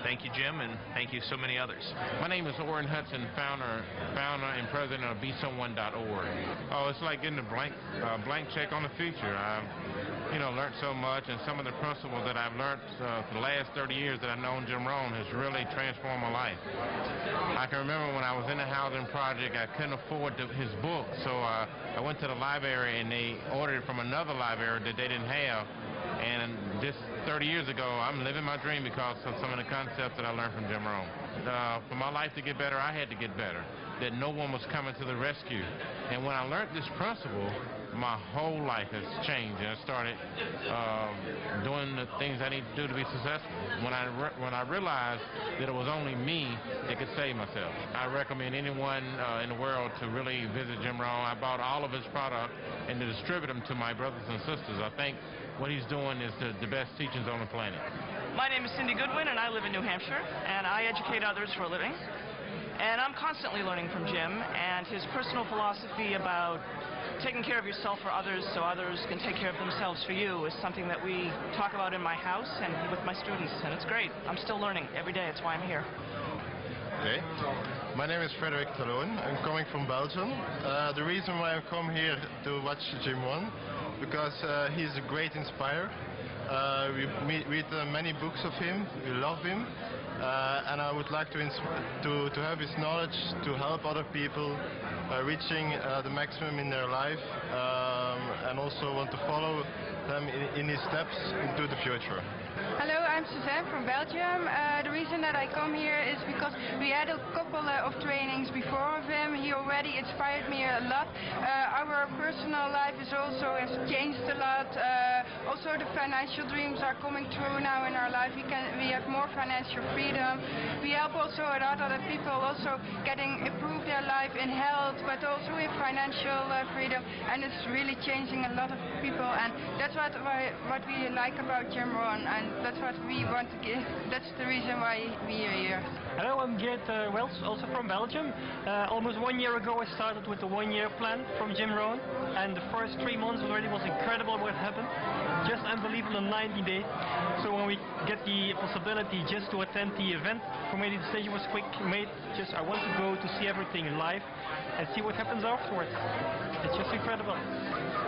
thank you, Jim, and thank you so many others. My name is Orrin Hudson, founder and president of BeSomeone.org. Oh, it's like getting a blank check on the future. I've learned so much, and some of the principles that I've learned for the last 30 years that I've known Jim Rohn has really transformed my life. I can remember when I was in the housing project, I couldn't afford his book, so I went to the library and they ordered it from another library that they didn't have. And just 30 years ago, I'm living my dream because of some of the concepts that I learned from Jim Rohn. For my life to get better, I had to get better, that no one was coming to the rescue. And when I learned this principle, my whole life has changed, and I started doing the things I need to do to be successful. When I realized that it was only me that could save myself. I recommend anyone in the world to really visit Jim Rohn. I bought all of his product and to distribute them to my brothers and sisters. I think what he's doing is the best teachings on the planet. My name is Cindy Goodwin, and I live in New Hampshire, and I educate others for a living. And I'm constantly learning from Jim, and his personal philosophy about taking care of yourself for others so others can take care of themselves for you is something that we talk about in my house and with my students, and it's great. I'm still learning every day. It's why I'm here. Okay. My name is Frederick Talon. I'm coming from Belgium. The reason why I come here to watch Jim Rohn, because he's a great inspirer. We read many books of him. We love him. And I would like to have his knowledge to help other people reaching the maximum in their life, and also want to follow them in his steps into the future. Hello, I'm Suzanne from Belgium. The reason that I come here is because we had a couple of trainings before of him. He already inspired me a lot. Our personal life has changed a lot. Also the financial dreams are coming true now in our life. We have more financial freedom. We help also a lot of other people also improve their life in health, but also in financial freedom, and it's really changing a lot of people, and that's what we like about Jim Rohn, and that's what we want to give. That's the reason why we are here. Hello, I'm Geert Wels, also from Belgium. Almost 1 year ago I started with the 1-year plan from Jim Rohn, and the first 3 months already was incredible what happened. Just unbelievable in 90 days. So when we get the possibility just to attend the event, for me the decision was quick made. I want to go to see everything live and see what happens afterwards. It's just incredible.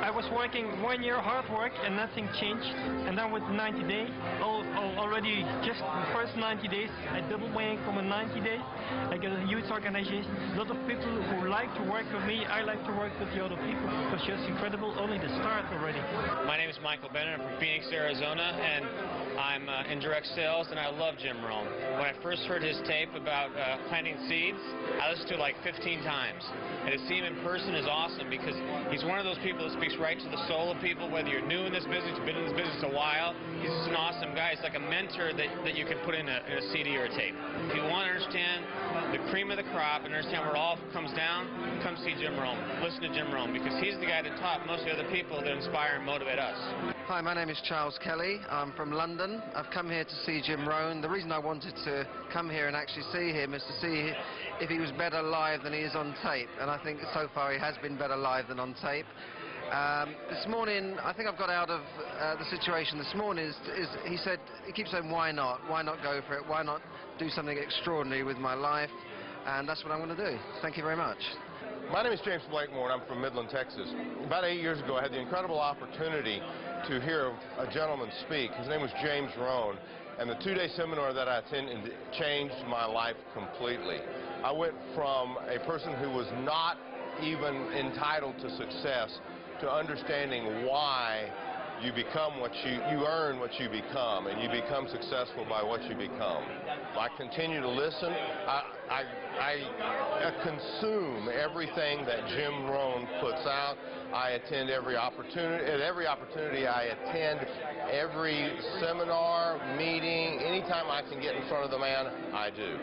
I was working 1 year hard work and nothing changed, and then with 90 days, already just the first 90 days, I doubled my income in 90 days. I get a huge organization, a lot of people who like to work with me. I like to work with the other people. It's just incredible, only the start already. My name is Michael Bennett. I'm from Phoenix, Arizona, and I'm in direct sales, and I love Jim Rohn. When I first heard his tape about planting seeds, I listened to it like 15 times. And to see him in person is awesome because he's one of those people that speaks right to the soul of people, whether you're new in this business, you've been in this business a while. He's just an awesome guy. He's like a mentor that you can put in a CD or a tape. If you want to understand the cream of the crop and understand where it all comes down, come see Jim Rohn. Listen to Jim Rohn because he's the guy that taught most of the other people that inspire and motivate us. Hi, my name is Charles Kelly. I'm from London. I've come here to see Jim Rohn. The reason I wanted to come here and actually see him is to see if he was better live than he is on tape. And I think so far he has been better live than on tape. This morning, I think I've got out of the situation this morning is he keeps saying, why not? Why not go for it? Why not do something extraordinary with my life? And that's what I'm going to do. Thank you very much. My name is James Blakemore, and I'm from Midland, Texas. About 8 years ago, I had the incredible opportunity to hear a gentleman speak. His name was James Rohn, and the 2-day seminar that I attended changed my life completely. I went from a person who was not even entitled to success to understanding why you become what you earn what you become, and you become successful by what you become. I continue to listen. I consume everything that Jim Rohn puts out. I attend every opportunity. At every opportunity I attend, every seminar, meeting, anytime I can get in front of the man, I do.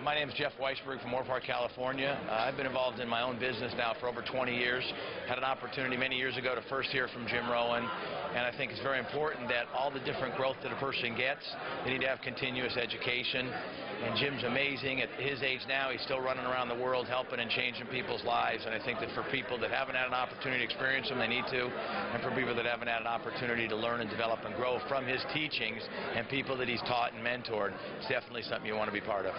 My name is Jeff Weisberg from Moorpark, California. I've been involved in my own business now for over 20 years. Had an opportunity many years ago to first hear from Jim Rohn, and I think it's very important that all the different growth that a person gets, they need to have continuous education. And Jim's amazing. At his age now, he's still running around the world helping and changing people's lives. And I think that for people that haven't had an opportunity to experience him, they need to. And for people that haven't had an opportunity to learn and develop and grow from his teachings and people that he's taught and mentored, it's definitely something you want to be part of.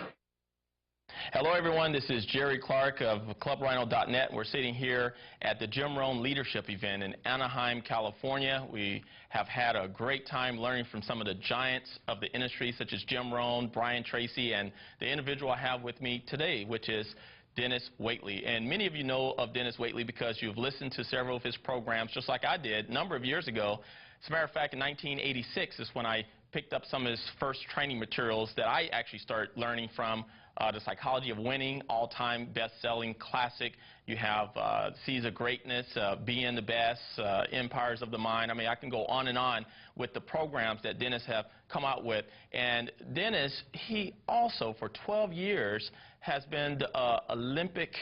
Hello, everyone. This is Jerry Clark of ClubRhino.net. We're sitting here at the Jim Rohn Leadership event in Anaheim, California. We have had a great time learning from some of the giants of the industry, such as Jim Rohn, Brian Tracy, and the individual I have with me today, which is Dennis Waitley. And many of you know of Dennis Waitley because you've listened to several of his programs, just like I did a number of years ago. As a matter of fact, in 1986 is when I picked up some of his first training materials that I actually started learning from. The Psychology of Winning, all-time best-selling classic. You have Seeds of Greatness, Being the Best, Empires of the Mind. I mean, I can go on and on with the programs that Dennis have come out with. And Dennis, he also, for 12 years, has been the Olympic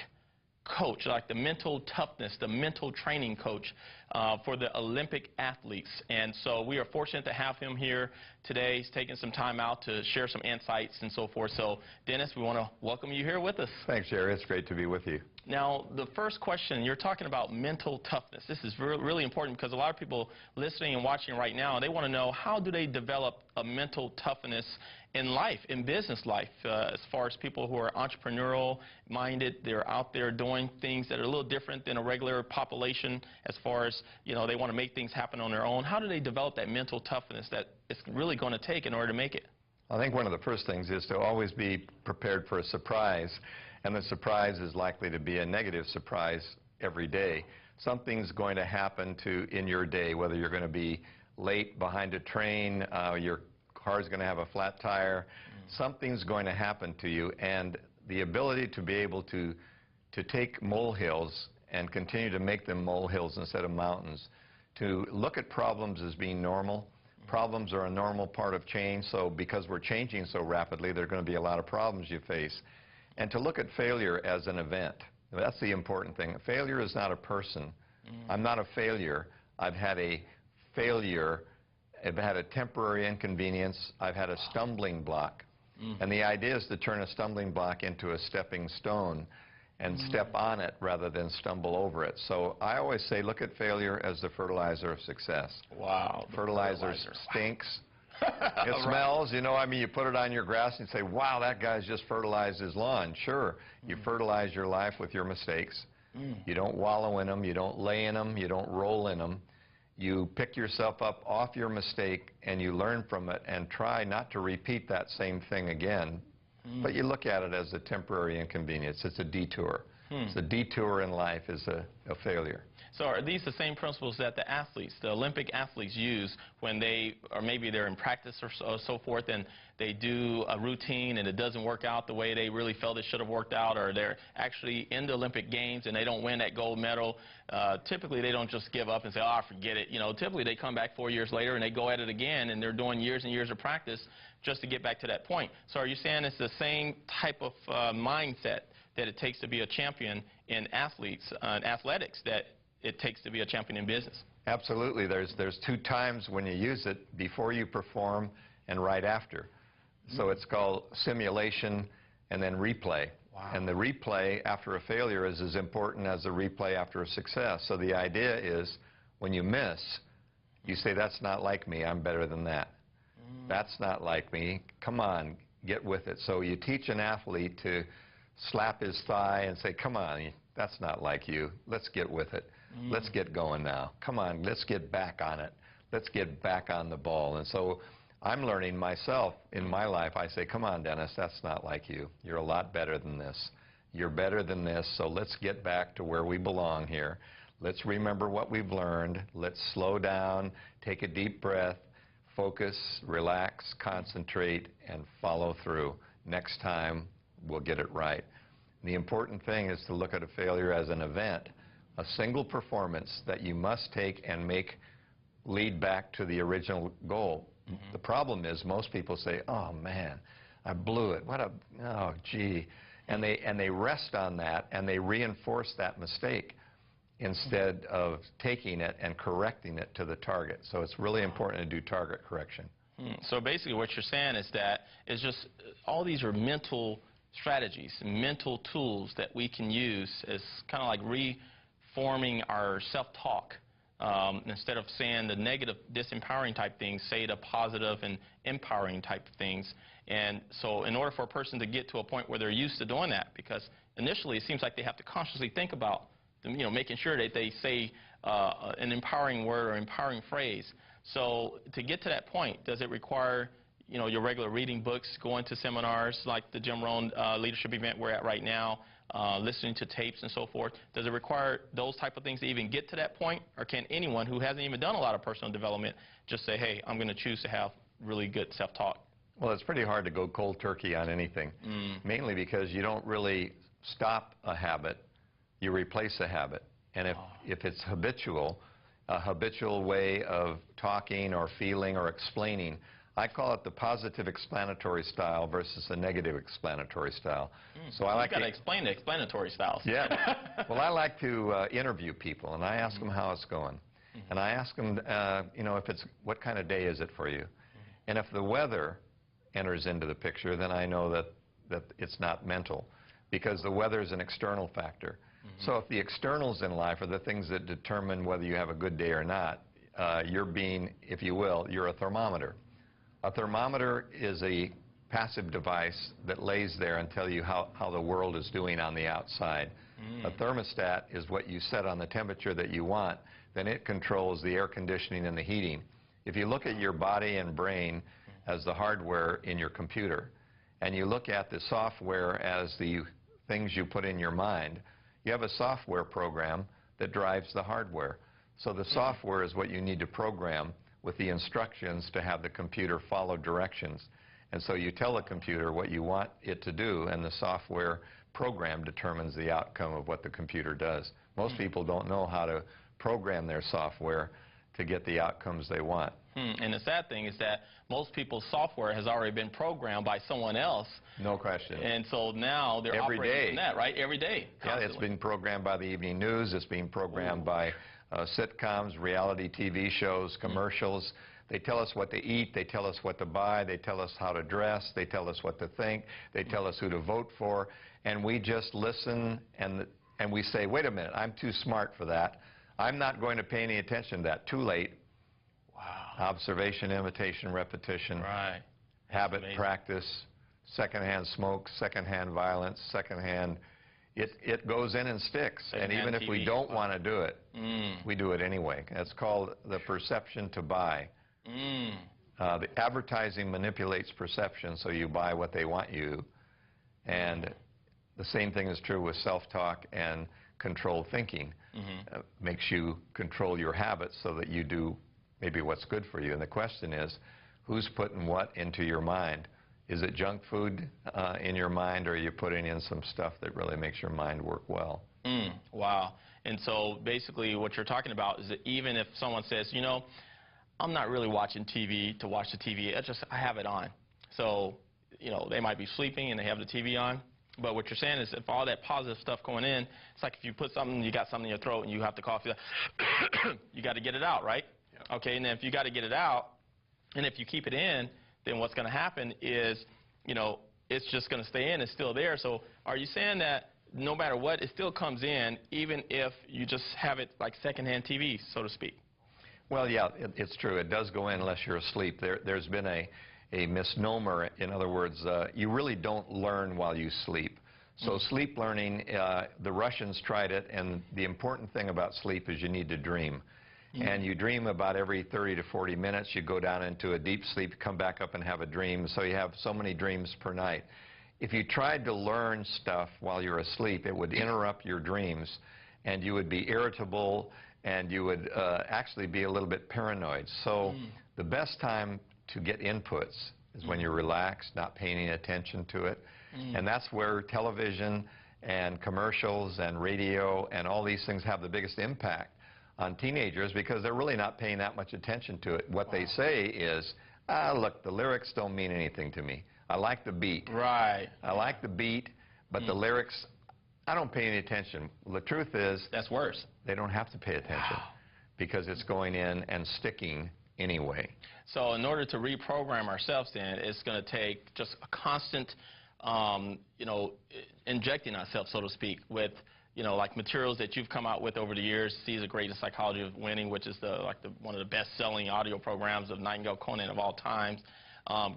coach, like the mental toughness, the mental training coach for the Olympic athletes. And so we are fortunate to have him here today. He's taking some time out to share some insights and so forth. So, Dennis, we want to welcome you here with us. Thanks, Jerry. It's great to be with you. Now, the first question, you're talking about mental toughness. This is really important because a lot of people listening and watching right now, they want to know, how do they develop a mental toughness in life, in business life, as far as people who are entrepreneurial minded, they're out there doing things that are a little different than a regular population as far as, you know, they want to make things happen on their own. How do they develop that mental toughness that it's really going to take in order to make it? I think one of the first things is to always be prepared for a surprise, and the surprise is likely to be a negative surprise every day. Something's going to happen in your day, whether you're going to be late behind a train, your car's going to have a flat tire, something's going to happen to you, and the ability to be able to take molehills and continue to make them molehills instead of mountains, to look at problems as being normal. Problems are a normal part of change, so because we're changing so rapidly, there are going to be a lot of problems you face. And to look at failure as an event. That's the important thing. Failure is not a person. I'm not a failure. I've had a failure. I've had a temporary inconvenience. I've had a stumbling block. And the idea is to turn a stumbling block into a stepping stone and step on it rather than stumble over it. So I always say, look at failure as the fertilizer of success. Wow. Fertilizer stinks. It smells, you know, I mean, you put it on your grass and say, wow, that guy's just fertilized his lawn. Sure, you fertilize your life with your mistakes. You don't wallow in them, you don't lay in them, you don't roll in them. You pick yourself up off your mistake and you learn from it and try not to repeat that same thing again. But you look at it as a temporary inconvenience. It's a detour. It's a detour in life is a failure. So are these the same principles that the athletes, the Olympic athletes, use when they, or maybe they're in practice or so forth, and they do a routine and it doesn't work out the way they really felt it should have worked out, or they're actually in the Olympic Games and they don't win that gold medal? Typically they don't just give up and say, oh, forget it. You know, typically they come back 4 years later and they go at it again, and they're doing years and years of practice just to get back to that point. So are you saying it's the same type of mindset that it takes to be a champion in athletics that it takes to be a champion in business? Absolutely. There's two times when you use it: before you perform and right after. So it's called simulation and then replay. Wow. And the replay after a failure is as important as the replay after a success. So the idea is, when you miss, you say, that's not like me, I'm better than that. That's not like me, come on, get with it. So you teach an athlete to slap his thigh and say, come on, that's not like you, let's get with it. Let's get going now. Come on, let's get back on it. Let's get back on the ball. And so I'm learning myself in my life. I say, come on, Dennis, that's not like you. You're a lot better than this. You're better than this, so let's get back to where we belong here. Let's remember what we've learned. Let's slow down, take a deep breath, focus, relax, concentrate, and follow through. Next time, we'll get it right. The important thing is to look at a failure as an event, a single performance that you must take and make lead back to the original goal. The problem is most people say, oh man, I blew it, oh gee, and they rest on that and they reinforce that mistake instead of taking it and correcting it to the target. So it's really important to do target correction. So basically what you're saying is that it's just all these are mental strategies, mental tools that we can use as kind of like reforming our self-talk Instead of saying the negative, disempowering type things, say the positive and empowering type things. And so in order for a person to get to a point where they're used to doing that, because initially it seems like they have to consciously think about, making sure that they say an empowering word or empowering phrase. So to get to that point, does it require, your regular reading books, going to seminars like the Jim Rohn leadership event we're at right now, listening to tapes and so forth? Does it require those type of things to even get to that point? Or can anyone who hasn't even done a lot of personal development just say, hey, I'm going to choose to have really good self-talk? Well, it's pretty hard to go cold turkey on anything, mainly because you don't really stop a habit, you replace a habit. And if it's habitual, a habitual way of talking or feeling or explaining, I call it the positive explanatory style versus the negative explanatory style. So I like to explain the explanatory styles. Yeah. Well, I like to interview people, and I ask them how it's going. And I ask them, what kind of day is it for you? And if the weather enters into the picture, then I know that it's not mental, because the weather is an external factor. So if the externals in life are the things that determine whether you have a good day or not, you're being, if you will, you're a thermometer. A thermometer is a passive device that lays there and tells you how the world is doing on the outside. A thermostat is what you set on the temperature that you want, then it controls the air conditioning and the heating. If you look at your body and brain as the hardware in your computer, and you look at the software as the things you put in your mind, you have a software program that drives the hardware. So the software is what you need to program with the instructions to have the computer follow directions. And so you tell the computer what you want it to do, and the software program determines the outcome of what the computer does. Most people don't know how to program their software to get the outcomes they want. And the sad thing is that most people's software has already been programmed by someone else. No question. And so now they're operating on that, right? Every day. Yeah, it's been programmed by the evening news. It's being programmed by sitcoms, reality TV shows, commercials. They tell us what to eat. They tell us what to buy. They tell us how to dress. They tell us what to think. They tell us who to vote for. And we just listen, and we say, wait a minute, I'm too smart for that. I'm not going to pay any attention to that. Too late. Wow. Observation, imitation, repetition. Right. Habit, practice, secondhand smoke, secondhand violence, secondhand. It goes in and sticks. And even if we don't want to do it, we do it anyway. That's called the perception to buy. The advertising manipulates perception, so you buy what they want you. And the same thing is true with self-talk and controlled thinking. Makes you control your habits so that you do maybe what's good for you. And the question is, who's putting what into your mind? Is it junk food in your mind, or are you putting in some stuff that really makes your mind work well? Wow. And so basically what you're talking about is that even if someone says, I'm not really watching TV to watch the TV, I have it on. So, they might be sleeping and they have the TV on. But what you're saying is if all that positive stuff going in, it's like if you put something, you got something in your throat and you have to cough, you got to get it out, right? Yeah. Okay, and then if you got to get it out, and if you keep it in, then what's going to happen is, it's just going to stay in. It's still there. So are you saying that no matter what, it still comes in, even if you just have it like secondhand TV, so to speak? Well, yeah, it's true. It does go in unless you're asleep. There's been a misnomer. In other words, you really don't learn while you sleep. So sleep learning, the Russians tried it, and the important thing about sleep is you need to dream. And you dream about every 30 to 40 minutes. You go down into a deep sleep, come back up and have a dream. So you have so many dreams per night. If you tried to learn stuff while you're asleep, it would interrupt your dreams, and you would be irritable, and you would actually be a little bit paranoid. So the best time to get inputs is when you're relaxed, not paying any attention to it. And that's where television and commercials and radio and all these things have the biggest impact on teenagers, because they're really not paying that much attention to it. What they say is, look, the lyrics don't mean anything to me. I like the beat. Right. I like the beat, but the lyrics, I don't pay any attention. Well, the truth is, that's worse. They don't have to pay attention because it's going in and sticking anyway. So in order to reprogram ourselves, then, it's going to take just a constant, injecting ourselves, so to speak, with like materials that you've come out with over the years. C is a Great Psychology of Winning, which is one of the best-selling audio programs of Nightingale Conant of all times.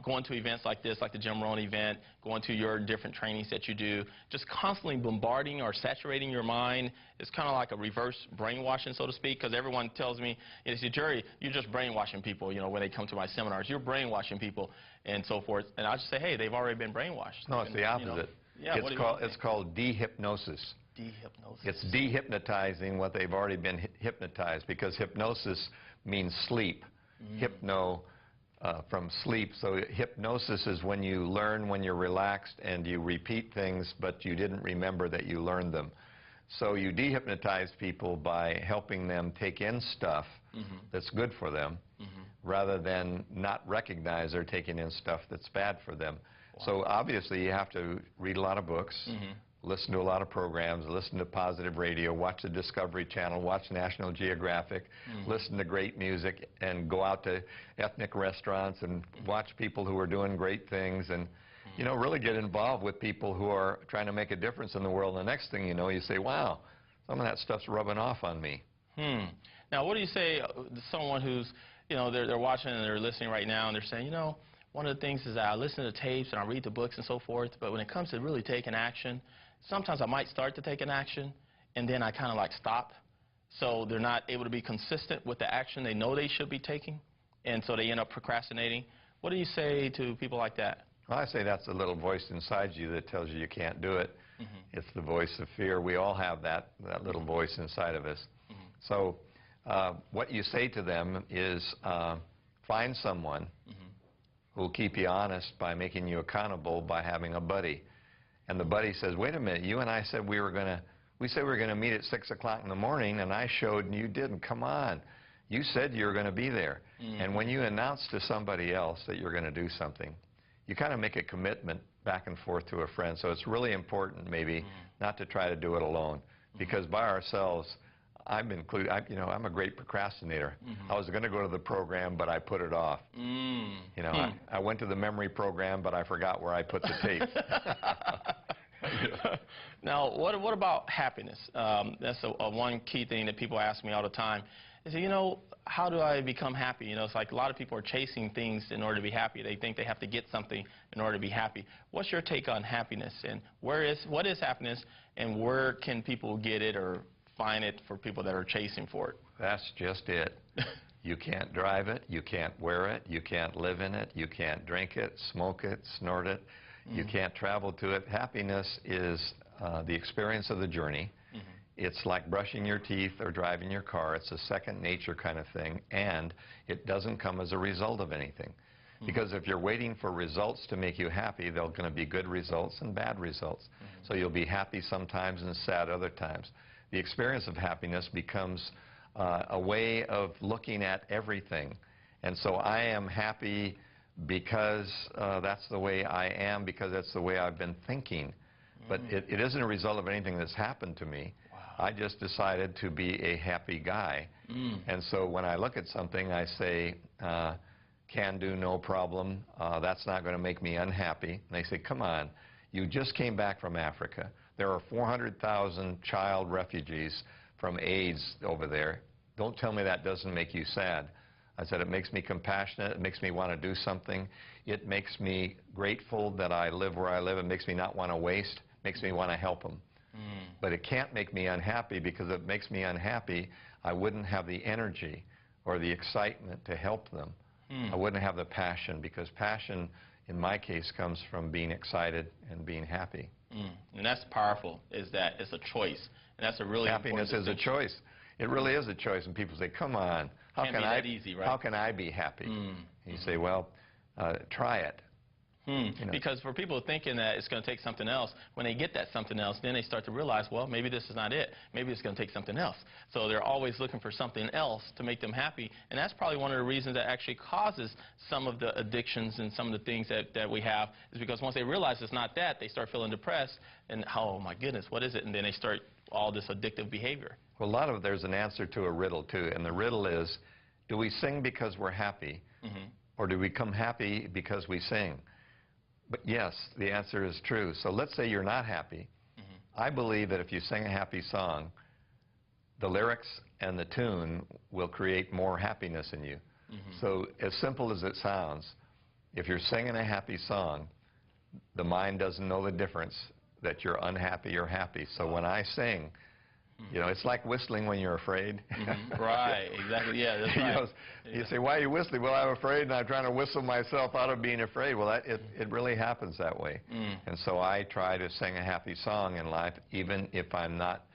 Going to events like this, like the Jim Rohn event, going to your different trainings that you do, just constantly bombarding or saturating your mind. It's kind of like a reverse brainwashing, so to speak, because everyone tells me, they say, Jerry, you're just brainwashing people, when they come to my seminars. You're brainwashing people and so forth. And I just say, hey, they've already been brainwashed. No, it's the opposite. Yeah, it's called dehypnosis. Dehypnosis. It's dehypnotizing what they've already been hypnotized, because hypnosis means sleep. Hypno from sleep. So hypnosis is when you learn when you're relaxed and you repeat things, but you didn't remember that you learned them. So you dehypnotize people by helping them take in stuff that's good for them, rather than not recognize they're taking in stuff that's bad for them. Wow. So obviously you have to read a lot of books, listen to a lot of programs, listen to positive radio, watch the Discovery Channel, watch National Geographic, listen to great music, and go out to ethnic restaurants and watch people who are doing great things, and really get involved with people who are trying to make a difference in the world. And the next thing you know, you say, wow, some of that stuff's rubbing off on me. Now, what do you say to someone who's, they're watching and they're listening right now, and they're saying, one of the things is that I listen to tapes and I read the books and so forth, but when it comes to really taking action, sometimes I might start to take an action, and then I kind of stop. So they're not able to be consistent with the action they know they should be taking, and so they end up procrastinating. What do you say to people like that? Well, I say that's the little voice inside you that tells you you can't do it. It's the voice of fear. We all have that little voice inside of us. So what you say to them is find someone who will keep you honest by making you accountable by having a buddy. And the buddy says, wait a minute, you and I said we said we were going to meet at 6 o'clock in the morning, and I showed and you didn't. Come on. You said you were going to be there. And when you announce to somebody else that you're going to do something, you kind of make a commitment back and forth to a friend. So it's really important maybe not to try to do it alone, because by ourselves, I'm a great procrastinator. I was going to go to the program, but I put it off. I went to the memory program, but I forgot where I put the tape. Now, what about happiness? That's one key thing that people ask me all the time. They say, how do I become happy? It's like a lot of people are chasing things in order to be happy. They think they have to get something in order to be happy. What's your take on happiness, and what is happiness, and where can people get it or find it for people that are chasing for it? That's just it. You can't drive it, you can't wear it, you can't live in it, you can't drink it, smoke it, snort it, you can't travel to it. Happiness is the experience of the journey. It's like brushing your teeth or driving your car. It's a second nature kind of thing, and it doesn't come as a result of anything. Because if you're waiting for results to make you happy, there are going to be good results and bad results. So you'll be happy sometimes and sad other times. The experience of happiness becomes a way of looking at everything. And so I am happy because that's the way I am, because that's the way I've been thinking. But it isn't a result of anything that's happened to me. I just decided to be a happy guy. And so when I look at something, I say, can do, no problem. That's not going to make me unhappy. And they say, come on, you just came back from Africa. There are 400,000 child refugees from AIDS over there. Don't tell me that doesn't make you sad. I said, it makes me compassionate. It makes me want to do something. It makes me grateful that I live where I live. It makes me not want to waste. It makes me want to help them. But it can't make me unhappy, because if it makes me unhappy, I wouldn't have the energy or the excitement to help them. I wouldn't have the passion, because passion, in my case, comes from being excited and being happy. And that's powerful, is that it's a choice. And that's a really Happiness is a choice. It really is a choice. And people say, come on, how can I be happy? And you say, well, try it. Because for people thinking that it's going to take something else, when they get that something else, then they start to realize, well, maybe this is not it. Maybe it's going to take something else. So they're always looking for something else to make them happy. And that's probably one of the reasons that actually causes some of the addictions and some of the things that we have, is because once they realize it's not that, they start feeling depressed. And, oh, my goodness, what is it? And then they start all this addictive behavior. Well, there's an answer to a riddle, too. And the riddle is, do we sing because we're happy, or do we become happy because we sing? But yes, the answer is true. So let's say you're not happy. I believe that if you sing a happy song, the lyrics and the tune will create more happiness in you. So as simple as it sounds, if you're singing a happy song, the mind doesn't know the difference that you're unhappy or happy. So when I sing, you know, it's like whistling when you're afraid. Right, exactly, yeah, that's right. You say, why are you whistling? Well, I'm afraid, and I'm trying to whistle myself out of being afraid. Well, it really happens that way. And so I try to sing a happy song in life, even if I'm not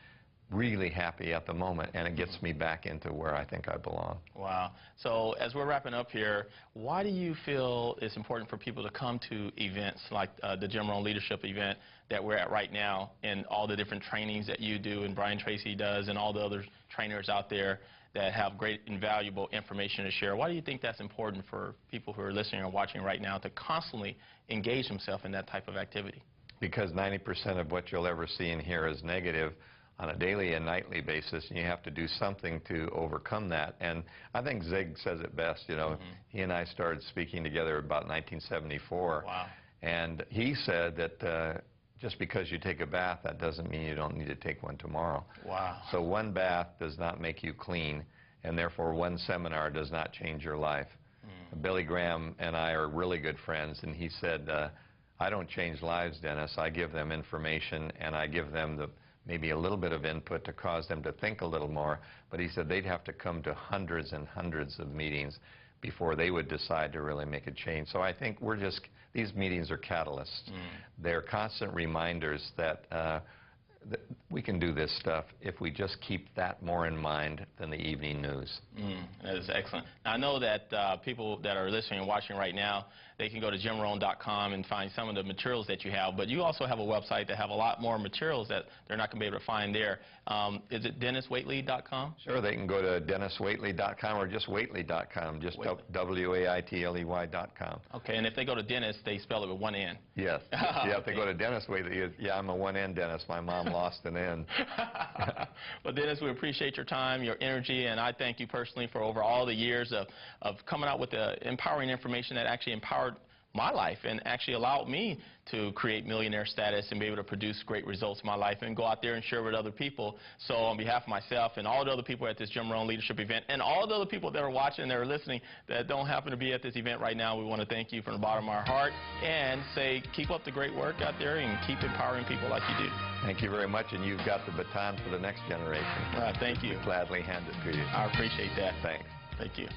really happy at the moment, and it gets me back into where I think I belong. Wow. So as we're wrapping up here, why do you feel it's important for people to come to events like the Jim Rohn Leadership event that we're at right now, and all the different trainings that you do and Brian Tracy does and all the other trainers out there that have great and valuable information to share? Why do you think that's important for people who are listening or watching right now to constantly engage themselves in that type of activity? Because 90% of what you'll ever see and hear is negative on a daily and nightly basis, and you have to do something to overcome that. And I think Zig says it best, you know. He and I started speaking together about 1974. Wow. And he said that just because you take a bath, that doesn't mean you don't need to take one tomorrow. Wow. So one bath does not make you clean, and therefore one seminar does not change your life. Billy Graham and I are really good friends, and he said, I don't change lives, Dennis. I give them information, and I give them maybe a little bit of input to cause them to think a little more. But he said they'd have to come to hundreds and hundreds of meetings before they would decide to really make a change. So I think these meetings are catalysts. They're constant reminders that we can do this stuff if we just keep that more in mind than the evening news. That is excellent. Now, I know that people that are listening and watching right now, they can go to jimrohn.com and find some of the materials that you have, but you also have a website that have a lot more materials that they're not going to be able to find there. Is it DennisWaitley.com? Sure, they can go to DennisWaitley.com or just Waitley.com, just WAITLEY.com. Okay, and if they go to Dennis, they spell it with one N. Yes. Yeah, if they go to Dennis Waitley, yeah, I'm a one-N Dennis. My mom lost an N. Well, Dennis, we appreciate your time, your energy, and I thank you personally for over all the years of coming out with the empowering information that actually empowered my life and actually allowed me to create millionaire status and be able to produce great results in my life and go out there and share with other people. So on behalf of myself and all the other people at this Jim Rohn Leadership event and all the other people that are watching, that are listening, that don't happen to be at this event right now, we want to thank you from the bottom of our heart and say keep up the great work out there and keep empowering people like you do. Thank you very much, and you've got the baton for the next generation. Thank you. I'd gladly hand it to you. I appreciate that. Thanks. Thank you.